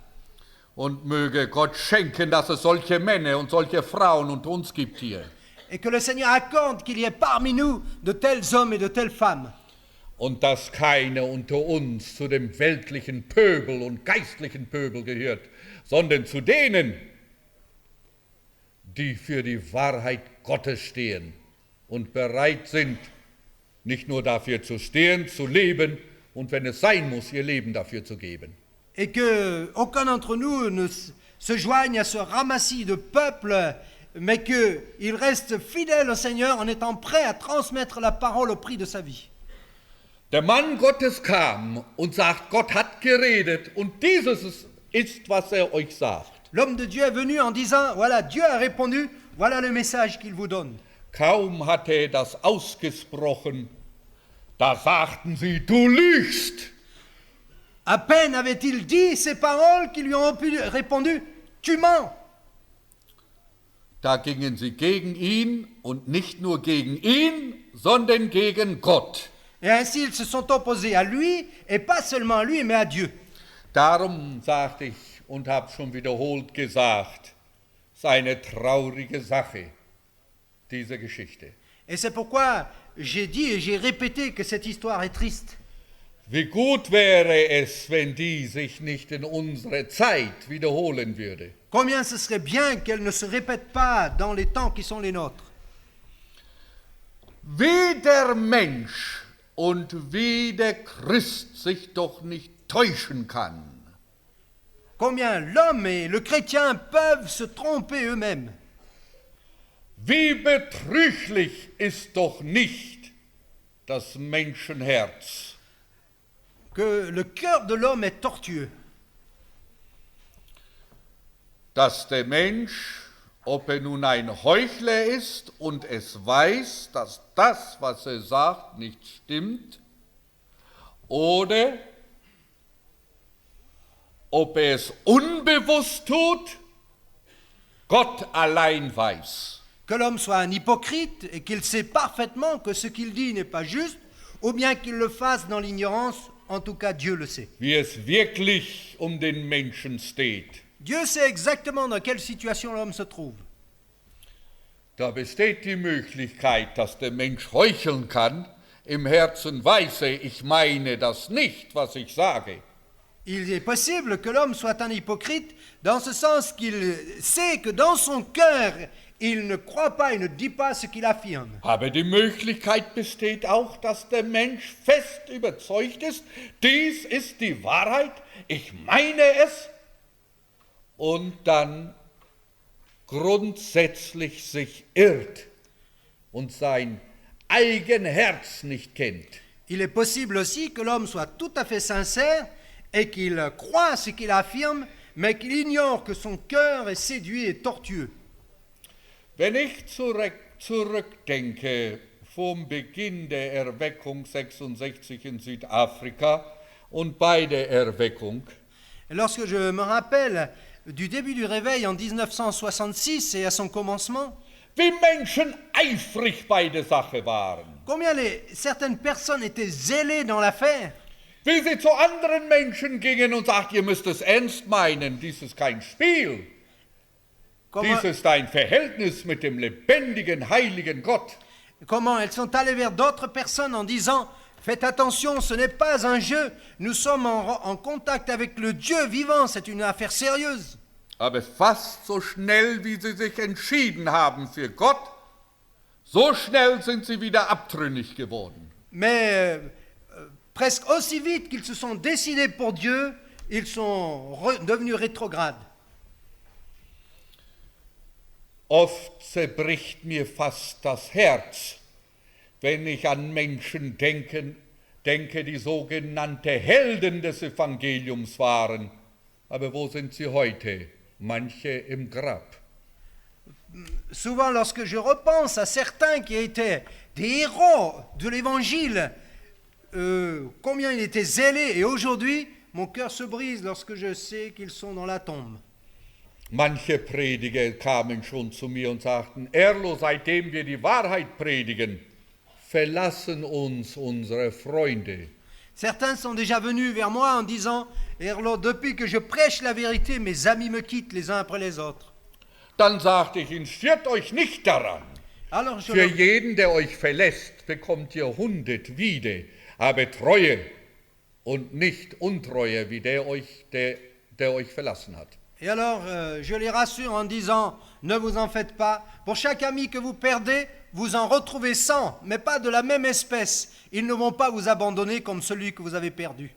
Und möge Gott schenken, dass es solche Männer und solche Frauen unter uns gibt hier. Et que le Seigneur accorde qu'il y ait parmi nous de tels hommes et de telles femmes. Und dass keiner unter uns zu dem weltlichen Pöbel und geistlichen Pöbel gehört, sondern zu denen, die für die Wahrheit Gottes stehen und bereit sind, nicht nur dafür zu stehen, zu leben und wenn es sein muss, ihr Leben dafür zu geben. Et que aucun d'entre nous ne se joigne à ce ramassis de peuple, mais qu'il reste fidèle au Seigneur en étant prêt à transmettre la parole au prix de sa vie. Der Mann Gottes kam und sagt, Gott hat geredet und dieses ist, was euch sagt. L'homme de Dieu est venu en disant, voilà, Dieu a répondu, voilà le message qu'il vous donne. Kaum hatte das ausgesprochen, da sagten sie, du lügst. À peine avait-il dit ces paroles qui lui ont répondu, tu mens. Da gingen sie gegen ihn und nicht nur gegen ihn, sondern gegen Gott. Et ainsi ils se sont opposés à lui, et pas seulement à lui, mais à Dieu. Darum sagte ich und habe schon wiederholt gesagt, es ist eine traurige Sache, diese Geschichte. Et c'est pourquoi j'ai dit et j'ai répété que cette histoire est triste. Wie gut wäre es, wenn die sich nicht in unserer Zeit wiederholen würde. Combien ce serait bien qu'elle ne se répète pas dans les temps qui sont les nôtres. Wie der Mensch und wie der Christ sich doch nicht täuschen kann. combien l'homme et le chrétien peuvent se tromper eux-mêmes. Wie betrüglich ist doch nicht das Menschenherz. Que le cœur de l'homme est tortueux. Dass der Mensch, ob nun ein Heuchler ist und es weiß, dass das, was sagt, nicht stimmt, oder ob es unbewusst tut, Gott allein weiß. Que l'homme soit un hypocrite et qu'il sait parfaitement que ce qu'il dit n'est pas juste, ou bien qu'il le fasse dans l'ignorance, en tout cas Dieu le sait. Wie es wirklich den Menschen steht. Dieu sait exactement dans quelle situation l'homme se trouve. Da besteht die Möglichkeit, dass der Mensch heucheln kann, im Herzen weiß er, ich meine das nicht, was ich sage. Il est possible que l'homme soit un hypocrite dans ce sens qu'il sait que dans son cœur, il ne croit pas, il ne dit pas ce qu'il affirme. Aber die Möglichkeit besteht auch, dass der Mensch fest überzeugt ist, dies ist die Wahrheit, ich meine es, und dann grundsätzlich sich irrt und sein eigen Herz nicht kennt. Il est possible aussi que l'homme soit tout à fait sincère et qu'il croit ce qu'il affirme, mais qu'il ignore que son cœur est séduit et tortueux. Wenn ich zurückdenke vom Beginn der Erweckung 66 in Südafrika und bei der Erweckung, Et lorsque je me rappelle du début du réveil en 1966 et à son commencement, wie Menschen eifrig bei der Sache waren, combien certaines personnes étaient zélées dans l'affaire, wie sie zu anderen Menschen gingen und sagten, ihr müsst es ernst meinen, dies ist kein Spiel, comment, dies ist ein Verhältnis mit dem lebendigen, heiligen Gott. comment elles sont allées vers d'autres personnes en disant « Faites attention, ce n'est pas un jeu, nous sommes en contact avec le Dieu vivant, c'est une affaire sérieuse. » Aber fast so schnell, wie sie sich entschieden haben für Gott, so schnell sind sie wieder abtrünnig geworden. Mais presque aussi vite qu'ils se sont décidés pour Dieu, ils sont devenus rétrogrades. Oft zerbricht mir fast das Herz, wenn ich an Menschen denke, die sogenannte Helden des Evangeliums waren. Aber wo sind sie heute? Manche im Grab. Souvent, lorsque je repense à certains qui étaient des héros de l'Évangile, combien ils étaient zélés, et aujourd'hui, mon cœur se brise lorsque je sais qu'ils sont dans la tombe. Manche Prediger kamen schon zu mir und sagten, Erlo, seitdem wir die Wahrheit predigen, verlassen uns unsere Freunde. Certains sont déjà venus vers moi en disant « Erlo, depuis que je prêche la vérité, mes amis me quittent les uns après les autres. Dann sagte ich, instiert euch nicht daran. Alors je Für leur, jeden, der euch verlässt, bekommt ihr 100 wieder, aber Treue und nicht Untreue wie der euch verlassen hat. Et alors, je les rassure en disant « Ne vous en faites pas, pour chaque ami que vous perdez, vous en retrouvez 100, mais pas de la même espèce. Ils ne vont pas vous abandonner comme celui que vous avez perdu. »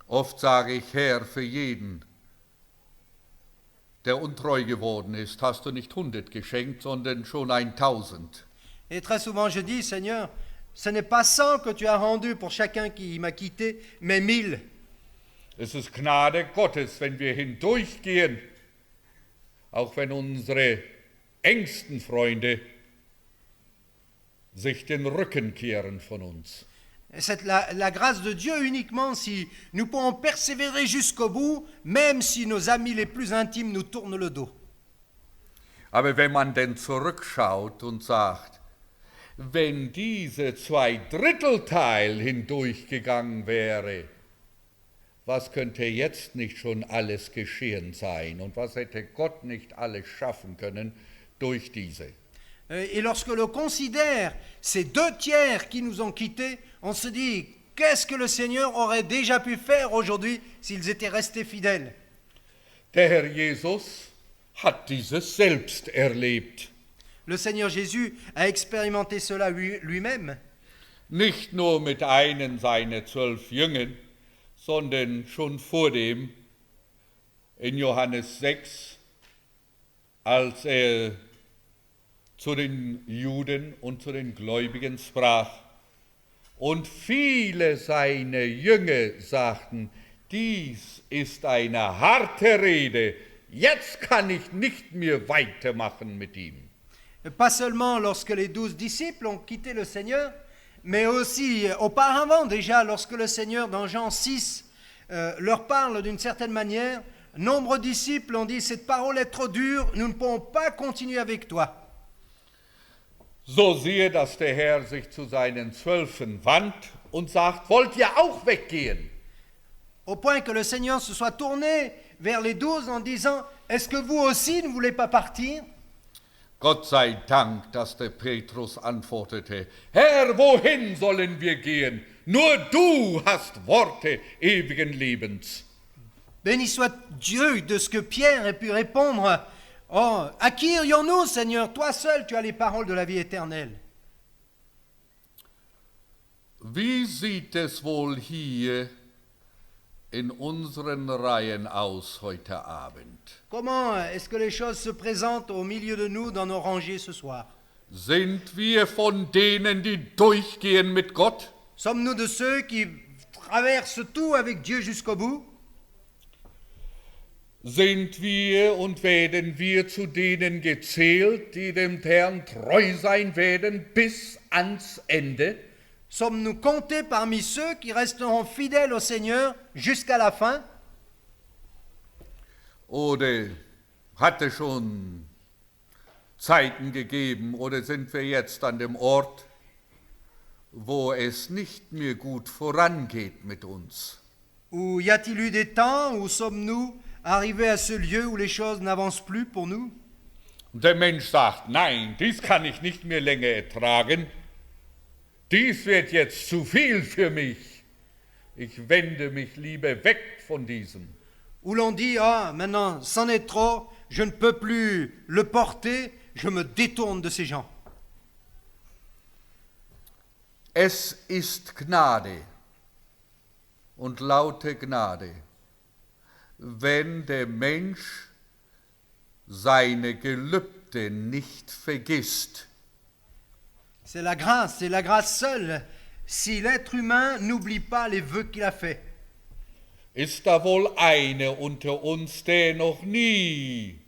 Oft sage ich, Herr, für jeden, der untreu geworden ist, hast du nicht 100 geschenkt, sondern schon 1000. Et très souvent, je dis « Seigneur, ce n'est pas 100 que tu as rendu pour chacun qui m'a quitté, mais 1000. » Es ist Gnade Gottes, wenn wir hindurchgehen, auch wenn unsere engsten Freunde sich den Rücken kehren von uns. C'est la grâce de Dieu uniquement si nous pouvons persévérer jusqu'au bout, même si nos amis les plus intimes nous tournent le dos. Aber wenn man denn zurückschaut und sagt, wenn dieser 2/3 Teil hindurchgegangen wäre, was könnte jetzt nicht schon alles geschehen sein und was hätte Gott nicht alles schaffen können durch diese? Et lorsque l'on considère ces 2/3 qui nous ont quittés, on se dit, qu'est-ce que le Seigneur aurait déjà pu faire aujourd'hui s'ils étaient restés fidèles? Der Herr Jesus hat dieses selbst erlebt. Le Seigneur Jésus a expérimenté cela lui-même. Nicht nur mit einem seiner 12 Jüngern, sondern schon vor dem in Johannes 6, als zu den Juden und zu den Gläubigen sprach. Und viele seiner Jünger sagten, dies ist eine harte Rede, jetzt kann ich nicht mehr weitermachen mit ihm. Pas seulement lorsque les 12 disciples ont quitté le Seigneur, mais aussi auparavant déjà lorsque le Seigneur dans Jean 6 leur parle d'une certaine manière, nombreux disciples ont dit cette parole est trop dure, nous ne pouvons pas continuer avec toi. So siehe, dass der Herr sich zu seinen Zwölfen wandt und sagt, wollt ihr auch weggehen? Au point que le Seigneur se soit tourné vers les 12 en disant, est-ce que vous aussi ne voulez pas partir? Gott sei Dank, dass der Petrus antwortete, Herr, wohin sollen wir gehen? Nur du hast Worte ewigen Lebens. Béni soit Dieu de ce que Pierre ait pu répondre. Oh, à qui irions-nous, Seigneur? Toi seul, tu as les paroles de la vie éternelle. Wie sieht es wohl hier in unseren Reihen aus heute Abend? Comment est-ce que les choses se présentent au milieu de nous dans nos rangées ce soir? Sind wir von denen, die durchgehen mit Gott? Sommes-nous de ceux qui traversent tout avec Dieu jusqu'au bout? Sind wir und werden wir zu denen gezählt, die dem Herrn treu sein werden bis ans Ende? Sommes-nous comptés parmi ceux qui resteront fidèles au Seigneur jusqu'à la fin? Oder hat es schon Zeiten gegeben oder sind wir jetzt an dem Ort, wo es nicht mehr gut vorangeht mit uns? Ou y a-t-il eu des temps où sommes-nous arrivés à ce lieu où les choses n'avancent plus pour nous? Und der Mensch sagt, nein, dies kann ich nicht mehr länger ertragen. Dies wird jetzt zu viel für mich. Ich wende mich lieber weg von diesem. Où l'on dit, ah, maintenant, c'en est trop, je ne peux plus le porter, je me détourne de ces gens. Es ist Gnade und laute Gnade, wenn der Mensch seine Gelübde nicht vergisst. C'est la grâce seule, si l'être humain n'oublie pas les vœux qu'il a faits. Ist da wohl einer unter uns, der noch nie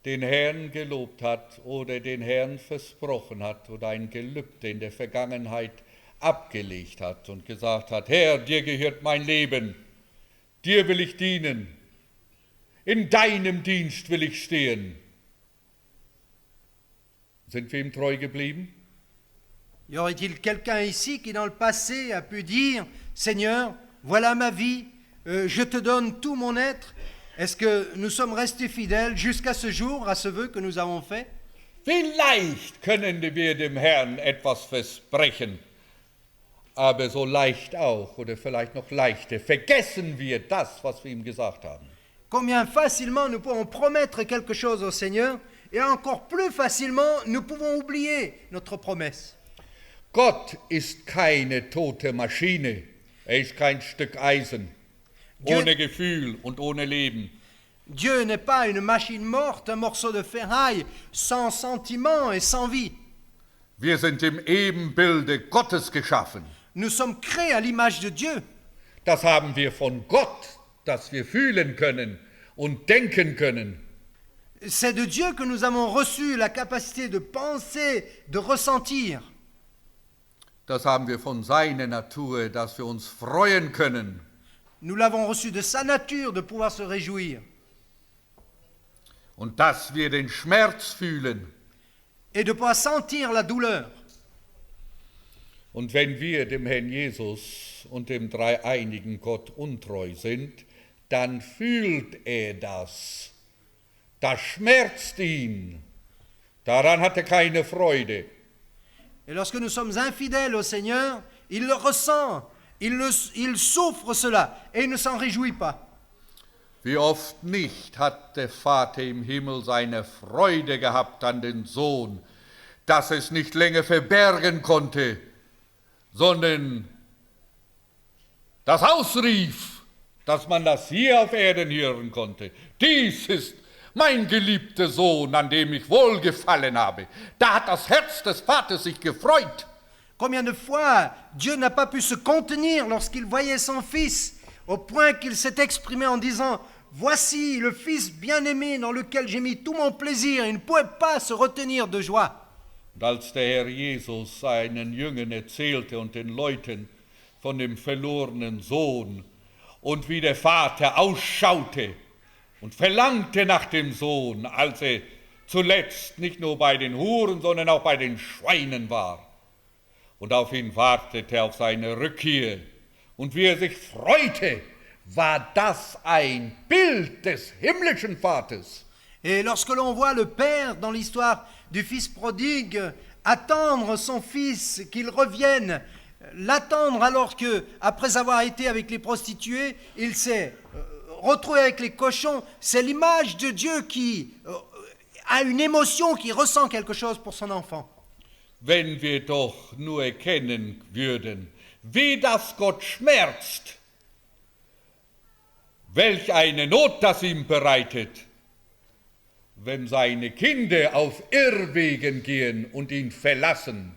den Herrn gelobt hat oder den Herrn versprochen hat oder ein Gelübde in der Vergangenheit abgelegt hat und gesagt hat, Herr, dir gehört mein Leben, dir will ich dienen, in deinem Dienst will ich stehen. Sind wir ihm treu geblieben? Y aurait-il quelqu'un ici qui dans le passé a pu dire, Seigneur, voilà ma vie, je te donne tout mon être? Est-ce que nous sommes restés fidèles jusqu'à ce jour, à ce vœu que nous avons fait? Vielleicht können wir dem Herrn etwas versprechen, aber so leicht auch oder vielleicht noch leichter vergessen wir das, was wir ihm gesagt haben. Combien facilement nous pouvons promettre quelque chose au Seigneur et encore plus facilement nous pouvons oublier notre promesse. Gott ist keine tote Maschine, ist kein Stück Eisen, ohne Gefühl und ohne Leben. Dieu n'est pas une machine morte, un morceau de ferraille, sans sentiment et sans vie. Wir sind im Ebenbilde Gottes geschaffen. Nous sommes créés à l'image de Dieu. Das haben wir von Gott, dass wir fühlen können und denken können. C'est de Dieu que nous avons reçu la capacité de penser, de ressentir. Das haben wir von seiner Natur, dass wir uns freuen können. Nous l'avons reçu de sa nature de pouvoir se réjouir. Und dass wir den Schmerz fühlen. Et de pouvoir sentir la douleur. Und wenn wir dem Herrn Jesus und dem dreieinigen Gott untreu sind, dann fühlt er das. Das schmerzt ihn. Daran hat er keine Freude. Et lorsque nous sommes infidèles au Seigneur, il le ressent, il souffre cela et il ne s'en réjouit pas. Wie oft nicht hat der Vater im Himmel seine Freude gehabt an den Sohn, dass es nicht länger verbergen konnte, sondern das ausrief, dass man das hier auf Erden hören konnte. Dies ist mein geliebter Sohn, an dem ich wohlgefallen habe. Da hat das Herz des Vaters sich gefreut. Combien de fois Dieu n'a pas pu se contenir lorsqu'il voyait son fils, au point qu'il s'est exprimé en disant « Voici le fils bien-aimé dans lequel j'ai mis tout mon plaisir. » Il ne pouvait pas se retenir de joie. Und als der Herr Jesus seinen Jüngern erzählte und den Leuten von dem verlorenen Sohn und wie der Vater ausschaute und verlangte nach dem Sohn, als er zuletzt nicht nur bei den Huren, sondern auch bei den Schweinen war und auf ihn wartete, auf seine Rückkehr und wie er sich freute, war das ein Bild des himmlischen Vaters. Et lorsque l'on voit le père dans l'histoire du fils prodigue attendre son fils qu'il revienne, l'attendre alors que, après avoir été avec les prostituées, il s'est retrouvé avec les cochons, c'est l'image de Dieu qui a une émotion, qui ressent quelque chose pour son enfant. Wenn wir doch nur erkennen würden, wie das Gott schmerzt, welch eine Not das ihm bereitet, wenn seine Kinder auf Irrwegen gehen und ihn verlassen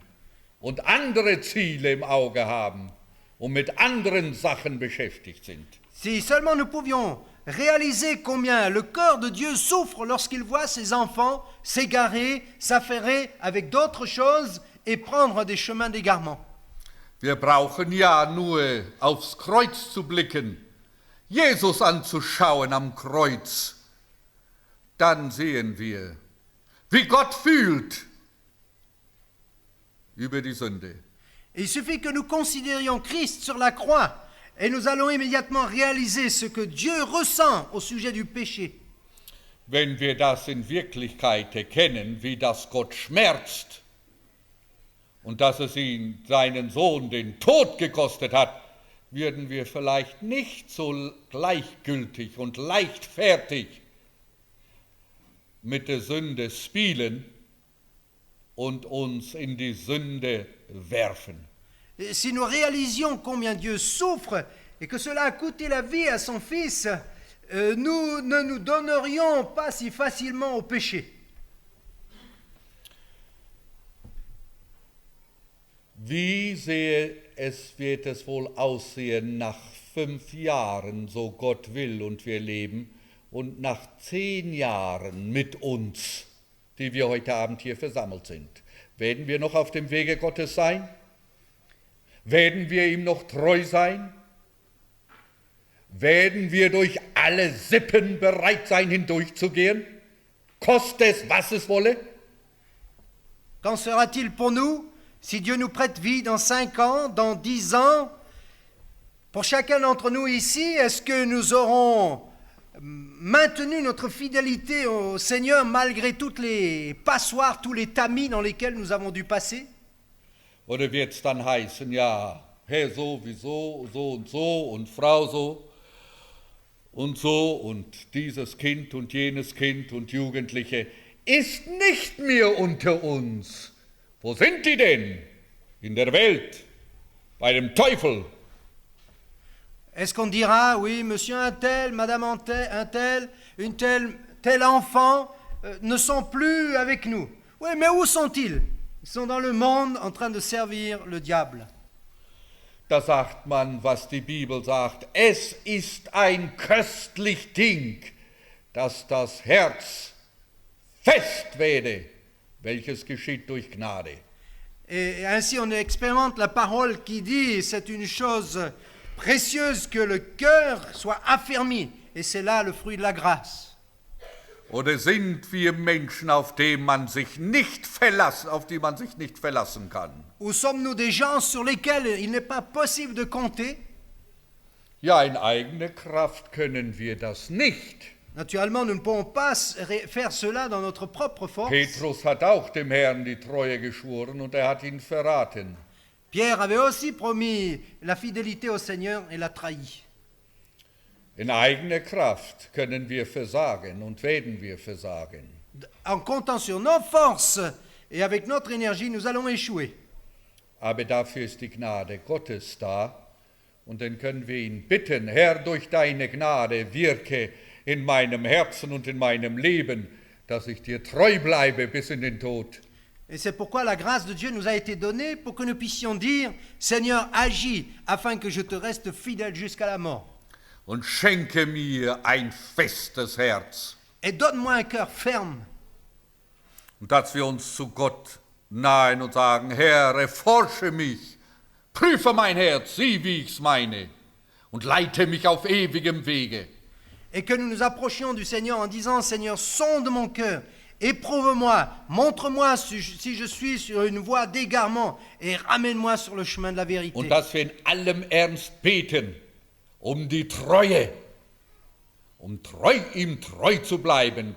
und andere Ziele im Auge haben und mit anderen Sachen beschäftigt sind. Si seulement nous pouvions réaliser combien le cœur de Dieu souffre lorsqu'il voit ses enfants s'égarer, s'affairer avec d'autres choses et prendre des chemins d'égarement. Wir brauchen ja nur aufs Kreuz zu blicken, Jesus anzuschauen am Kreuz. Dann sehen wir, wie Gott fühlt über die Sünde. Il suffit que nous considérions Christ sur la croix et nous allons immédiatement réaliser ce que Dieu ressent au sujet du péché. Wenn wir das in Wirklichkeit erkennen, wie das Gott schmerzt und dass es ihn, seinen Sohn, den Tod gekostet hat, würden wir vielleicht nicht so gleichgültig und leichtfertig mit der Sünde spielen und uns in die Sünde werfen. Et si nous réalisions combien Dieu souffre et que cela a coûté la vie à son Fils, nous ne nous donnerions pas si facilement au péché. Wie wird es wohl aussehen nach 5 Jahren, so Gott will und wir leben, und nach 10 Jahren mit uns, die wir heute Abend hier versammelt sind? Werden wir noch auf dem Wege Gottes sein? Werden wir ihm noch treu sein? Werden wir durch alle Sippen bereit sein, hindurchzugehen? Koste es, was es wolle? Qu'en sera-t-il pour nous si Dieu nous prête vie dans 5 ans, dans 10 ans? Pour chacun d'entre nous ici, est-ce que nous aurons maintenu notre fidélité au Seigneur malgré toutes les passoires, tous les tamis dans lesquels nous avons dû passer? Oder wird es dann heißen, ja, Herr sowieso, so und Frau so und dieses Kind und jenes Kind und Jugendliche ist nicht mehr unter uns. Wo sind die denn? In der Welt, bei dem Teufel. Est-ce qu'on dira, oui, monsieur un tel, madame un tel, une telle, tel enfant ne sont plus avec nous? Oui, mais où sont-ils? Ils sont dans le monde en train de servir le diable. Da sagt man, was die Bibel sagt. Es ist ein köstlich Ding, dass das Herz fest werde, welches geschieht durch Gnade. Et ainsi on expérimente la parole qui dit, c'est une chose précieuse que le cœur soit affermi. Et c'est là le fruit de la grâce. Oder sind wir Menschen, auf die man sich nicht verlassen kann? Ou sommes-nous des gens sur lesquels il n'est pas possible de compter? Ja, in eigener Kraft können wir das nicht. Naturellement, nous ne pouvons pas faire cela dans notre propre force. Petrus hat auch dem Herrn die Treue geschworen und hat ihn verraten. Pierre avait aussi promis la fidélité au Seigneur et l'a trahi. In eigener Kraft können wir versagen und werden wir versagen. En comptant sur nos forces et avec notre énergie, nous allons échouer. Aber dafür ist die Gnade Gottes da Und dann können wir ihn bitten, Herr, durch deine Gnade wirke in meinem Herzen und in meinem Leben, dass ich dir treu bleibe bis in den Tod. Et c'est pourquoi la grâce de Dieu nous a été donnée pour que nous puissions dire, Seigneur, agis afin que je te reste fidèle jusqu'à la mort. Und schenke mir ein festes Herz. Et donne-moi un cœur ferme. Und dass wir uns zu Gott nahen und sagen, Herr, erforsche mich, prüfe mein Herz, sieh, wie ich's meine und leite mich auf ewigem Wege. Et que nous nous approchions du Seigneur en disant, Seigneur, sonde mon cœur, éprouve-moi, montre-moi si je suis sur une voie d'égarement et ramène-moi sur le chemin de la vérité. Und dass wir in allem Ernst beten, die Treue, ihm treu zu bleiben,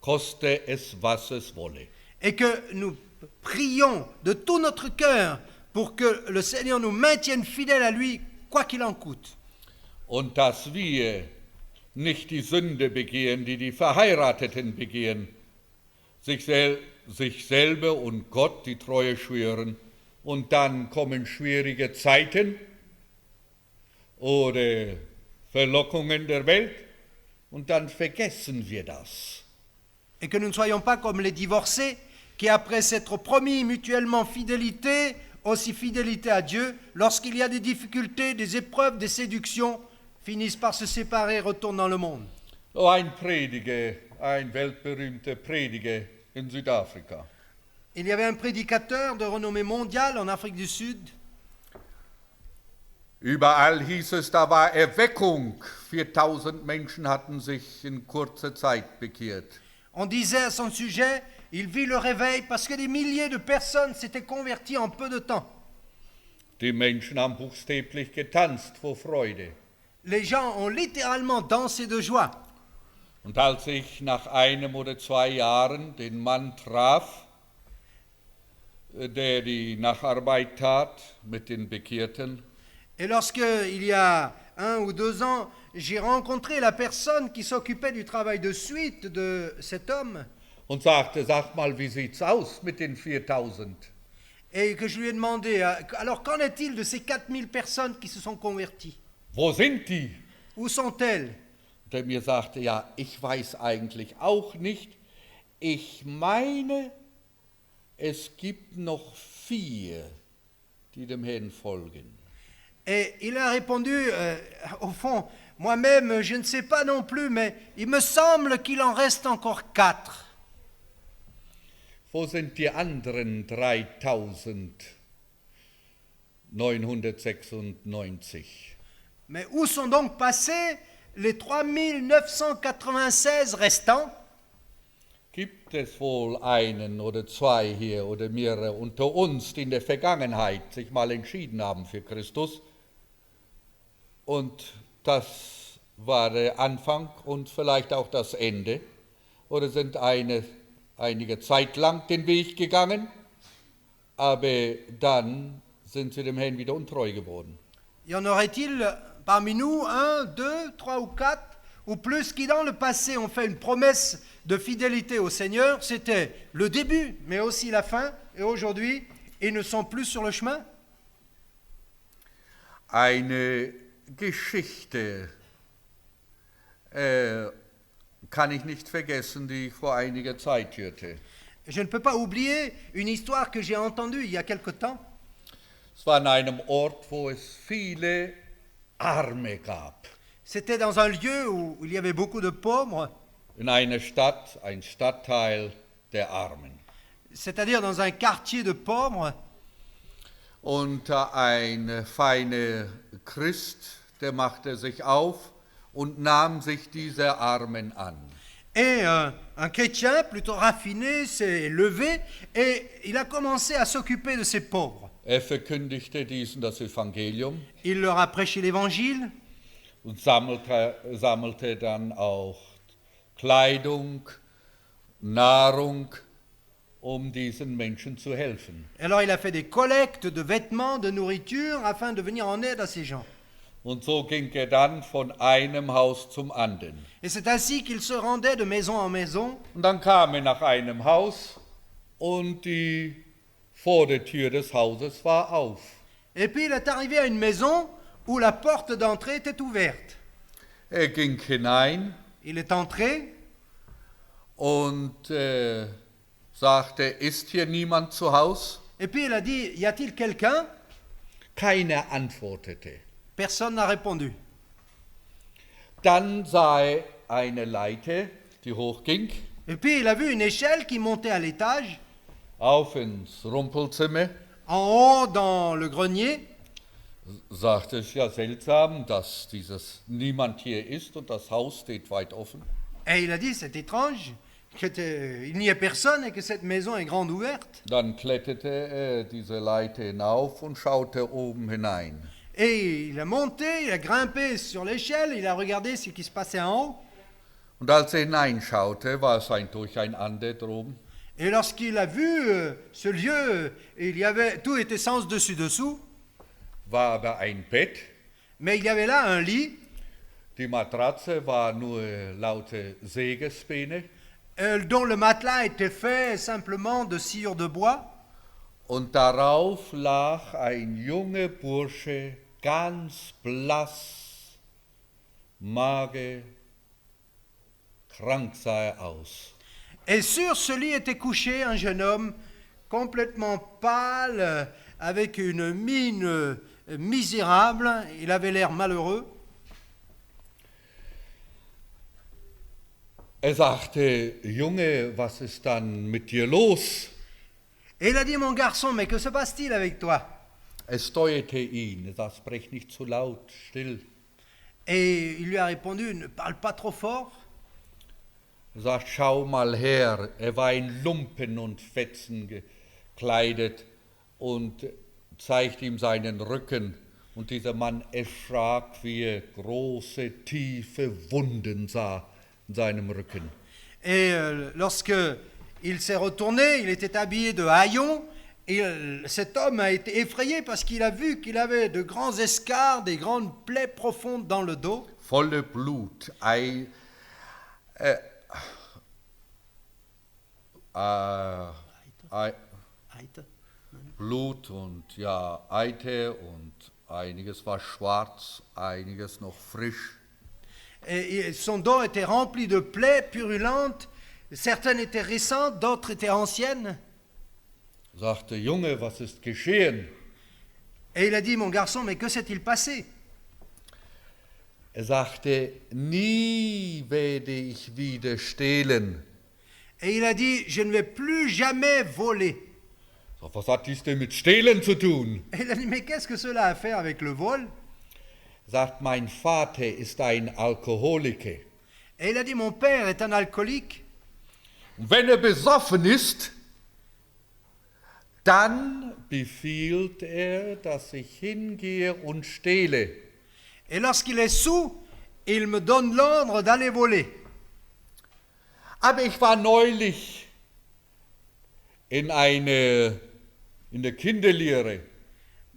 koste es, was es wolle. Et que nous prions de tout notre cœur pour que le Seigneur nous maintienne fidèles à lui, quoi qu'il en coûte. Und dass wir nicht die Sünde begehen, die die Verheirateten begehen, sich selber und Gott die Treue schwören, und dann kommen schwierige Zeiten oder Verlockungen der Welt, und dann vergessen wir das. Et que nous ne soyons pas comme les divorcés qui, après s'être promis mutuellement fidélité, aussi fidélité à Dieu, lorsqu'il y a des difficultés, des épreuves, des séductions, finissent par se séparer et retournent dans le monde. So ein weltberühmter Prediger in Südafrika. Il y avait un prédicateur de renommée mondiale en Afrique du Sud. Überall hieß es, da war Erweckung. 4000 Menschen hatten sich in kurzer Zeit bekehrt. On disait à son sujet, il vit le réveil parce que des milliers de personnes s'étaient converties en peu de temps. Die Menschen haben buchstäblich getanzt vor Freude. Les gens ont littéralement dansé de joie. Und als ich nach 1 oder 2 Jahren den Mann traf, der die Nacharbeit tat mit den Bekehrten, Et lorsque, il y a 1 ou 2 ans, j'ai rencontré la personne qui s'occupait du travail de suite de cet homme, und sagte, sag mal, wie sieht's aus mit den 4000? et que je lui ai demandé, alors qu'en est-il de ces 4000 personnes qui se sont converties? Wo sind die? Où sont-elles? Der mir sagte, ja, ich weiß eigentlich auch nicht. Ich meine, es gibt noch 4, die dem Herrn folgen. Et il a répondu, au fond, moi-même, je ne sais pas non plus, mais il me semble qu'il en reste encore 4. Wo sind die anderen 3996? Mais où sont donc passés les 3996 restants? Gibt es wohl einen oder 2 hier oder mehrere unter uns, die in der Vergangenheit sich mal entschieden haben für Christus? Und das war der Anfang und vielleicht auch das Ende? Oder sind einige Zeit lang den Weg gegangen, aber dann sind sie dem Herrn wieder untreu geworden? Y en aurait-il parmi nous 1, 2, 3 ou 4 ou plus qui dans le passé ont fait une promesse de fidélité au Seigneur? C'était le début, mais aussi la fin, et aujourd'hui, ils ne sont plus sur le chemin? Eine Geschichte kann ich nicht vergessen, die ich vor einiger Zeit hörte. Je ne peux pas oublier une histoire que j'ai entendue il y a quelque temps. Es war an einem Ort, wo es viele Arme gab. C'était dans un lieu où il y avait beaucoup de pauvres, In einer Stadt, ein Stadtteil der Armen. c'est-à-dire dans un quartier de pauvres. Und ein feiner Christ, der machte sich auf und nahm sich dieser Armen an. Et un chrétien plutôt raffiné s'est levé et il a commencé à s'occuper de ces pauvres. Er verkündigte diesen das Evangelium Il leur a prêché l'évangile und sammelte dann auch Kleidung, Nahrung, diesen Menschen zu helfen. Alors il a fait des collectes de vêtements, de nourriture, afin de venir en aide à ces gens. Und so ging er dann von einem Haus zum anderen. Et c'est ainsi qu'il se rendait de maison en maison. Und dann kam er nach einem Haus und die Vordertür des Hauses war auf. Et puis il est arrivé à une maison où la porte d'entrée était ouverte. Er ging hinein Il est entré und sagte, ist hier niemand zu Haus? et puis il a dit, y a-t-il quelqu'un? Keiner antwortete. Personne n'a répondu. Dann sah er eine Leiter, die hochging, Et puis il a vu une échelle qui montait à l'étage, auf ins Rumpelzimmer. en haut dans le grenier. Sagte es ja seltsam, dass niemand hier ist und das Haus steht weit offen. Et il a dit, c'est étrange, qu'il n'y ait personne et que cette maison est grande ouverte. Dann kletterte er diese Leiter hinauf und schaute oben hinein. Et il a monté, il a grimpé sur l'échelle, il a regardé ce qui se passait en haut. Und als er hineinschaute, war es ein Durcheinander droben. Et lorsqu'il a vu ce lieu, tout était sens dessus-dessous, War aber ein Bett, mais il y avait là un lit die Matratze war nur laute Sägespäne dont le matelas était fait simplement de sciure de bois. und darauf lag ein junger Bursche, ganz blass, mager, krank sah er aus. Et sur ce lit était couché un jeune homme complètement pâle, avec une mine misérable. Il avait l'air malheureux. Er sagte, Junge, was ist dann mit dir los? Et il a dit, mon garçon, mais que se passe-t-il avec toi? Er steuerte ihn, er sagte, sprech nicht zu laut, still. Et il lui a répondu, ne parle pas trop fort. Er sagt, schau mal her, er war in Lumpen und Fetzen gekleidet und zeigt ihm seinen Rücken. Und dieser Mann erschrak, wie er große, tiefe Wunden sah in seinem Rücken. Et lorsque il s'est retourné, il était habillé de haillons. Et cet homme a été effrayé parce qu'il a vu qu'il avait de grands escarres, des grandes plaies profondes dans le dos. Volle Blut, Blut und ja, Eiter und einiges war schwarz, einiges noch frisch. Et son dos était rempli de plaies purulentes. Certaines étaient récentes, d'autres étaient anciennes. Sagte, Junge, was ist geschehen? Et il a dit, mon garçon, mais que s'est-il passé? Er sagte, nie werde ich wieder stehlen. Et il a dit, je ne vais plus jamais voler. So, was hat dies denn mit Stehlen zu tun? Et il a dit, mais qu'est-ce que cela a à faire avec le vol? Sagt, mein Vater ist ein Alkoholiker. Et il a dit, mon père est un alcoolique. Und wenn er besoffen ist, dann befiehlt er, dass ich hingehe und stehle. Et lorsqu'il est saoul, il me donne l'ordre d'aller voler. Aber ich war neulich in der Kinderlehre,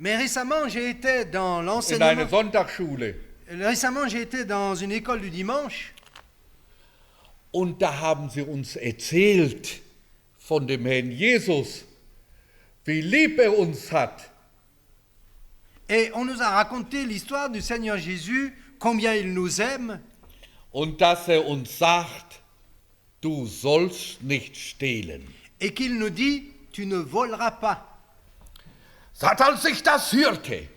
Mais récemment, j'ai été dans in l'enseignement. einer Sonntagsschule. Récemment, j'ai été dans une école du dimanche. Und da haben sie uns erzählt von dem Herrn Jesus, wie lieb er uns hat. Et on nous a raconté l'histoire du Seigneur Jésus, combien il nous aime, Und dass er uns sagt, du sollst nicht stehlen. et qu'il nous dit, tu ne voleras pas. Sagt, als ich das hörte,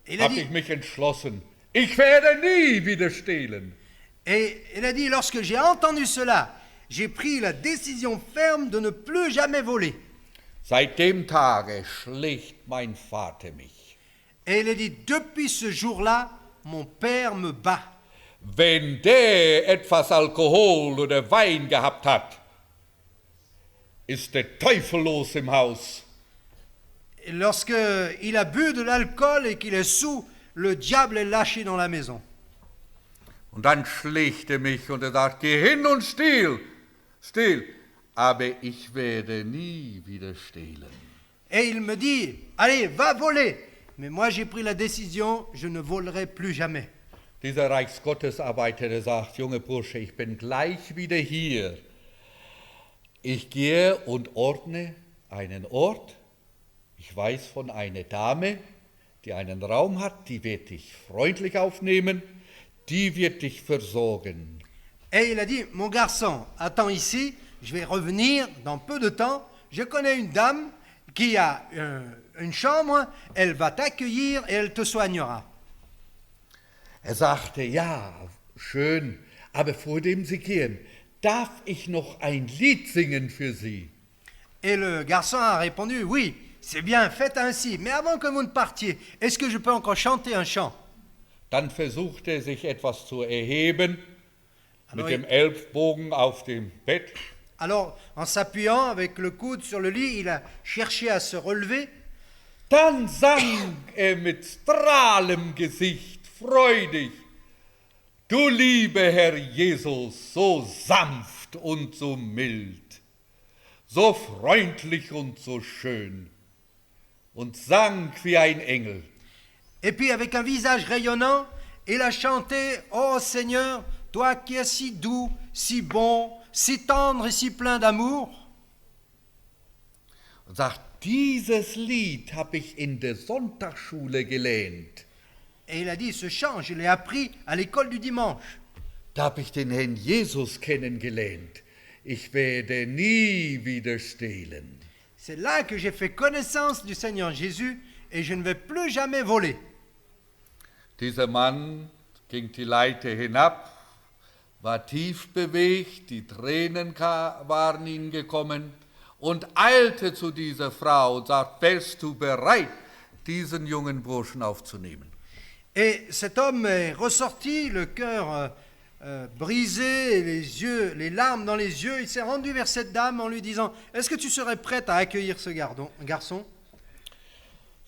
Il a habe dit, ich mich entschlossen, ich werde nie wieder stehlen. et il a dit, lorsque j'ai entendu cela, j'ai pris la décision ferme de ne plus jamais voler. Seit dem Tage schlägt mein Vater mich. Et il a dit, depuis ce jour-là, mon père me bat. Wenn der etwas Alkohol oder Wein gehabt hat, ist der Teufel los im Haus. Et lorsqu'il a bu de l'alcool et qu'il est saoul, le diable est lâché dans la maison. Und dann schlägt er mich und er sagt, geh hin und stiehl. Aber ich werde nie wieder stehlen. Et il me dit, allez, va voler. Mais moi, j'ai pris la décision, je ne volerai plus jamais. Dieser Reichsgottesarbeiter, der sagt, junge Bursche, ich bin gleich wieder hier. Ich gehe und ordne einen Ort. Ich weiß von einer Dame, die einen Raum hat, die wird dich freundlich aufnehmen, die wird dich versorgen. Et il a dit, mon garçon, attends ici, je vais revenir dans peu de temps. Je connais une dame qui a une chambre, elle va t'accueillir et elle te soignera. Er sagte, ja, schön, aber vor dem Sie gehen, darf ich noch ein Lied singen für Sie? Et le garçon a répondu, oui, c'est bien, faites ainsi. Mais avant que vous ne partiez, est-ce que je peux encore chanter un chant? Dann versuchte er sich etwas zu erheben, mit Alors, dem Ellbogen auf dem Bett. Alors, en s'appuyant avec le coude sur le lit, il a cherché à se relever. Dann sang er mit strahlendem Gesicht freudig, du lieber Herr Jesus, so sanft und so mild, so freundlich und so schön, und sang wie ein Engel. Et puis, avec un visage rayonnant, il a chanté, ô Seigneur, toi qui es si doux, si bon, si tendre et si plein d'amour. Und sagt, dieses Lied habe ich in der Sonntagsschule gelernt. Et il a dit, ce chant, je l'ai appris à l'école du dimanche. Da habe ich den Herrn Jesus kennengelernt. Ich werde nie wieder stehlen. C'est là que j'ai fait connaissance du Seigneur Jésus et je ne vais plus jamais voler. Dieser Mann ging die Leiter hinab, war tief bewegt, die Tränen waren ihm gekommen und eilte zu dieser Frau und sagte, wärst du bereit, diesen jungen Burschen aufzunehmen? Et cet homme est ressorti, le cœur brisé, les yeux, les larmes dans les yeux. Il s'est rendu vers cette dame en lui disant, est-ce que tu serais prête à accueillir ce garçon?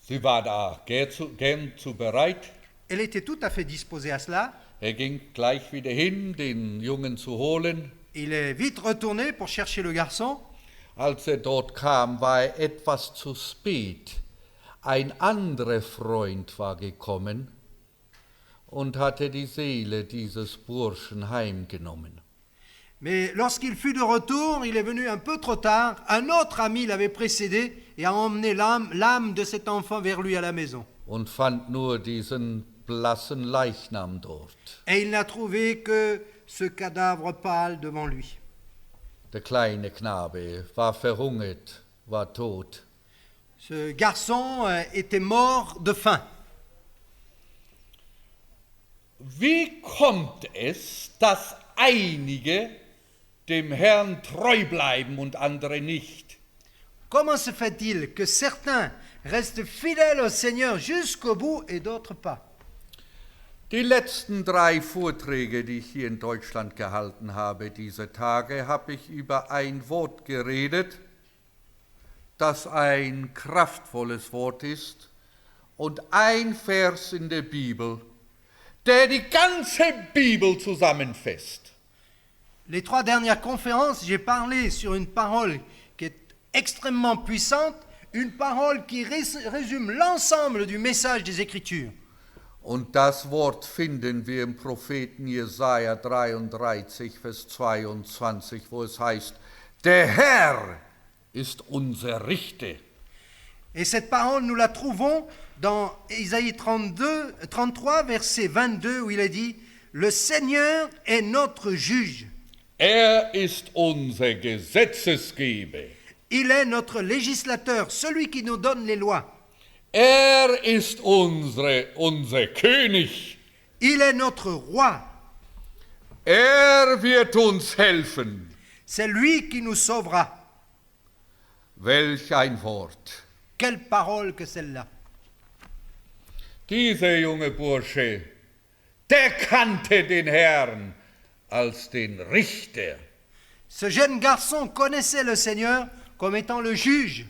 Sie war da gern zu bereit. Elle était tout à fait disposée à cela. Er ging gleich wieder hin, den Jungen zu holen. Il est vite retourné pour chercher le garçon. Als er dort kam, war er etwas zu spät. Ein anderer Freund war gekommen und hatte die Seele dieses Burschen heimgenommen. Mais lorsqu'il fut de retour, il est venu un peu trop tard. Un autre ami l'avait précédé et a emmené l'âme de cet enfant vers lui à la maison. Und fand nur diesen blassen Leichnam dort. Et il n'a trouvé que ce cadavre pâle devant lui. Der kleine Knabe war verhungert, war tot. Ce garçon était mort de faim. Wie kommt es, dass einige dem Herrn treu bleiben und andere nicht? Comment se fait-il que certains restent fidèles au Seigneur jusqu'au bout et d'autres pas? Die letzten 3 Vorträge, die ich hier in Deutschland gehalten habe, diese Tage, habe ich über ein Wort geredet, das ein kraftvolles Wort ist und ein Vers in der Bibel, der die ganze Bibel zusammenfasst. Les 3 dernières conférences, j'ai parlé sur une parole qui est extrêmement puissante, une parole qui résume l'ensemble du message des Écritures. Und das Wort finden wir im Propheten Jesaja 33, Vers 22, wo es heißt, der Herr ist unser Richter. Et cette parole, nous la trouvons dans Ésaïe 33, verset 22, où il est dit, « Le Seigneur est notre juge. Er ist unser Gesetzesgeber. Il est notre législateur, celui qui nous donne les lois. Er ist unser König. Il est notre roi. Er wird uns helfen. C'est lui qui nous sauvera. » Welch ein Wort. Quelle parole que celle-là. Dieser junge Bursche, der kannte den Herrn als den Richter. Ce jeune garçon connaissait le Seigneur comme étant le juge.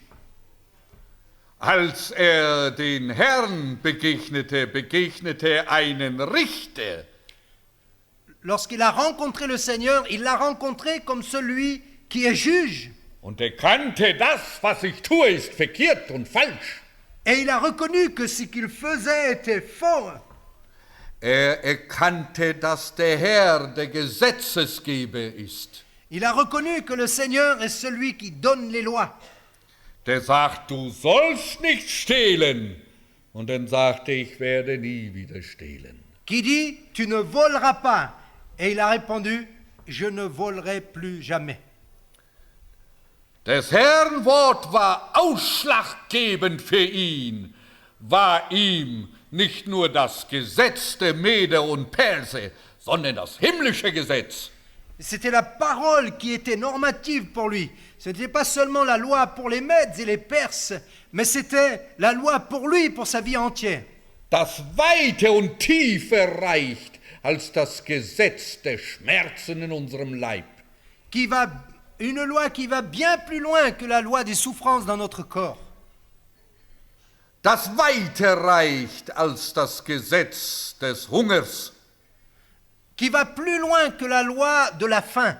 Als er den Herrn begegnete er einen Richter. Lorsqu'il a rencontré le Seigneur, il l'a rencontré comme celui qui est juge. Und er kannte das, was ich tue, ist verkehrt und falsch. Et il a reconnu que ce qu'il faisait était faux. Er erkannte, dass der Herr der Gesetzesgeber ist. Il a reconnu que le Seigneur est celui qui donne les lois. Der sagt, du sollst nicht stehlen, Und dann sagte, ich werde nie wieder stehlen. qui dit « Tu ne voleras pas ». Et il a répondu « Je ne volerai plus jamais ». Des Herrn Wort war ausschlaggebend für ihn, war ihm nicht nur das Gesetz der Meder und Perser, sondern das himmlische Gesetz. C'était la parole qui était normative pour lui. Ce n'était pas seulement la loi pour les Mèdes et les Perses, mais c'était la loi pour lui, pour sa vie entière. Das weiter und tiefer reicht als das Gesetz der Schmerzen in unserem Leib. Une loi qui va bien plus loin que la loi des souffrances dans notre corps. Das weiter reicht als das Gesetz des Hungers. Qui va plus loin que la loi de la faim.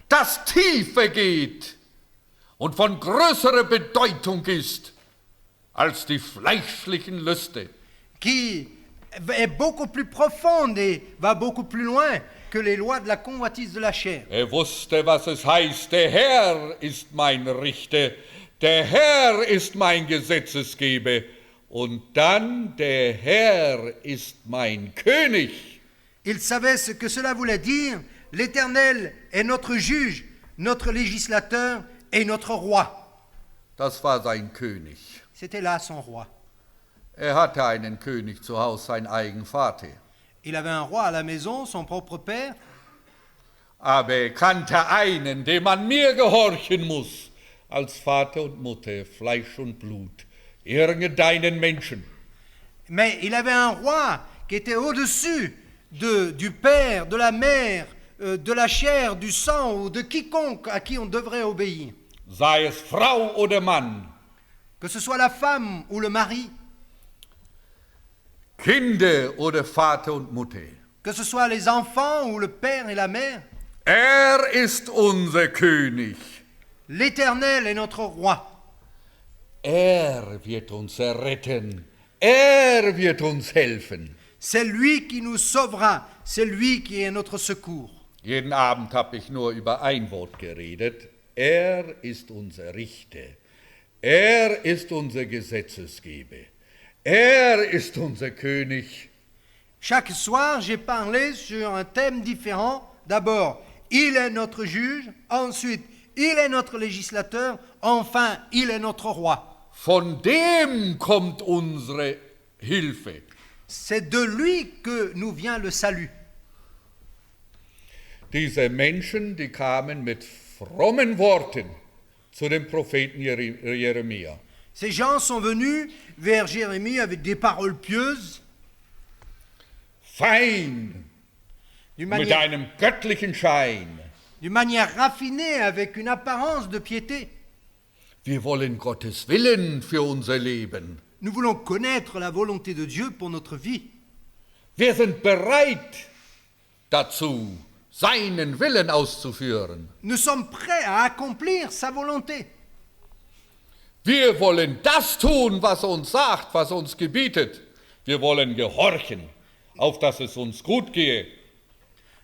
Das tiefer geht und von größerer Bedeutung ist als die fleischlichen Lüste. Qui est beaucoup plus profonde et va beaucoup plus loin que les lois de la convoitise de la chair. Wusste, was es heißt, der Herr ist mein Richter, der Herr ist mein Gesetzesgeber und dann der Herr ist mein König. Il savait ce que cela voulait dire. L'Éternel est notre juge, notre législateur et notre roi. Das war sein König. C'était là son roi. Hatte einen König zu Hause, sein eigen Vater. Il avait un roi à la maison, son propre père. Aber kannte einen, dem man mehr gehorchen muss, als Vater und Mutter, Fleisch und Blut, irgendeinen Menschen. Mais il avait un roi qui était au-dessus du père, de la mère, de la chair, du sang ou de quiconque à qui on devrait obéir. Sei es Frau oder Mann. Que ce soit la femme ou le mari. Kinder oder Vater und Mutter. Que ce soit les enfants ou le père et la mère. Ist unser König. L'Éternel est notre roi. Wird uns erretten. Wird uns helfen. C'est lui qui nous sauvera. C'est lui qui est notre secours. Jeden Abend habe ich nur über ein Wort geredet. Ist unser Richter. Ist unser Gesetzesgeber. Ist unser König. Chaque soir, j'ai parlé sur un thème différent. D'abord, il est notre juge. Ensuite, il est notre législateur. Enfin, il est notre roi. Von dem kommt unsere Hilfe. C'est de lui que nous vient le salut. Diese Menschen, die kamen mit frommen Worten zu dem Propheten Jeremia. Ces gens sont venus vers Jérémie avec des paroles pieuses. Fein, mit einem göttlichen Schein. D'une manière raffinée, avec une apparence de piété. Wir wollen Gottes Willen für unser Leben. Nous voulons connaître la volonté de Dieu pour notre vie. Wir sind bereit dazu, seinen Willen auszuführen. Nous sommes prêts à accomplir sa volonté. Wir wollen das tun, was er uns sagt, was er uns gebietet. Wir wollen gehorchen, auf dass es uns gut gehe.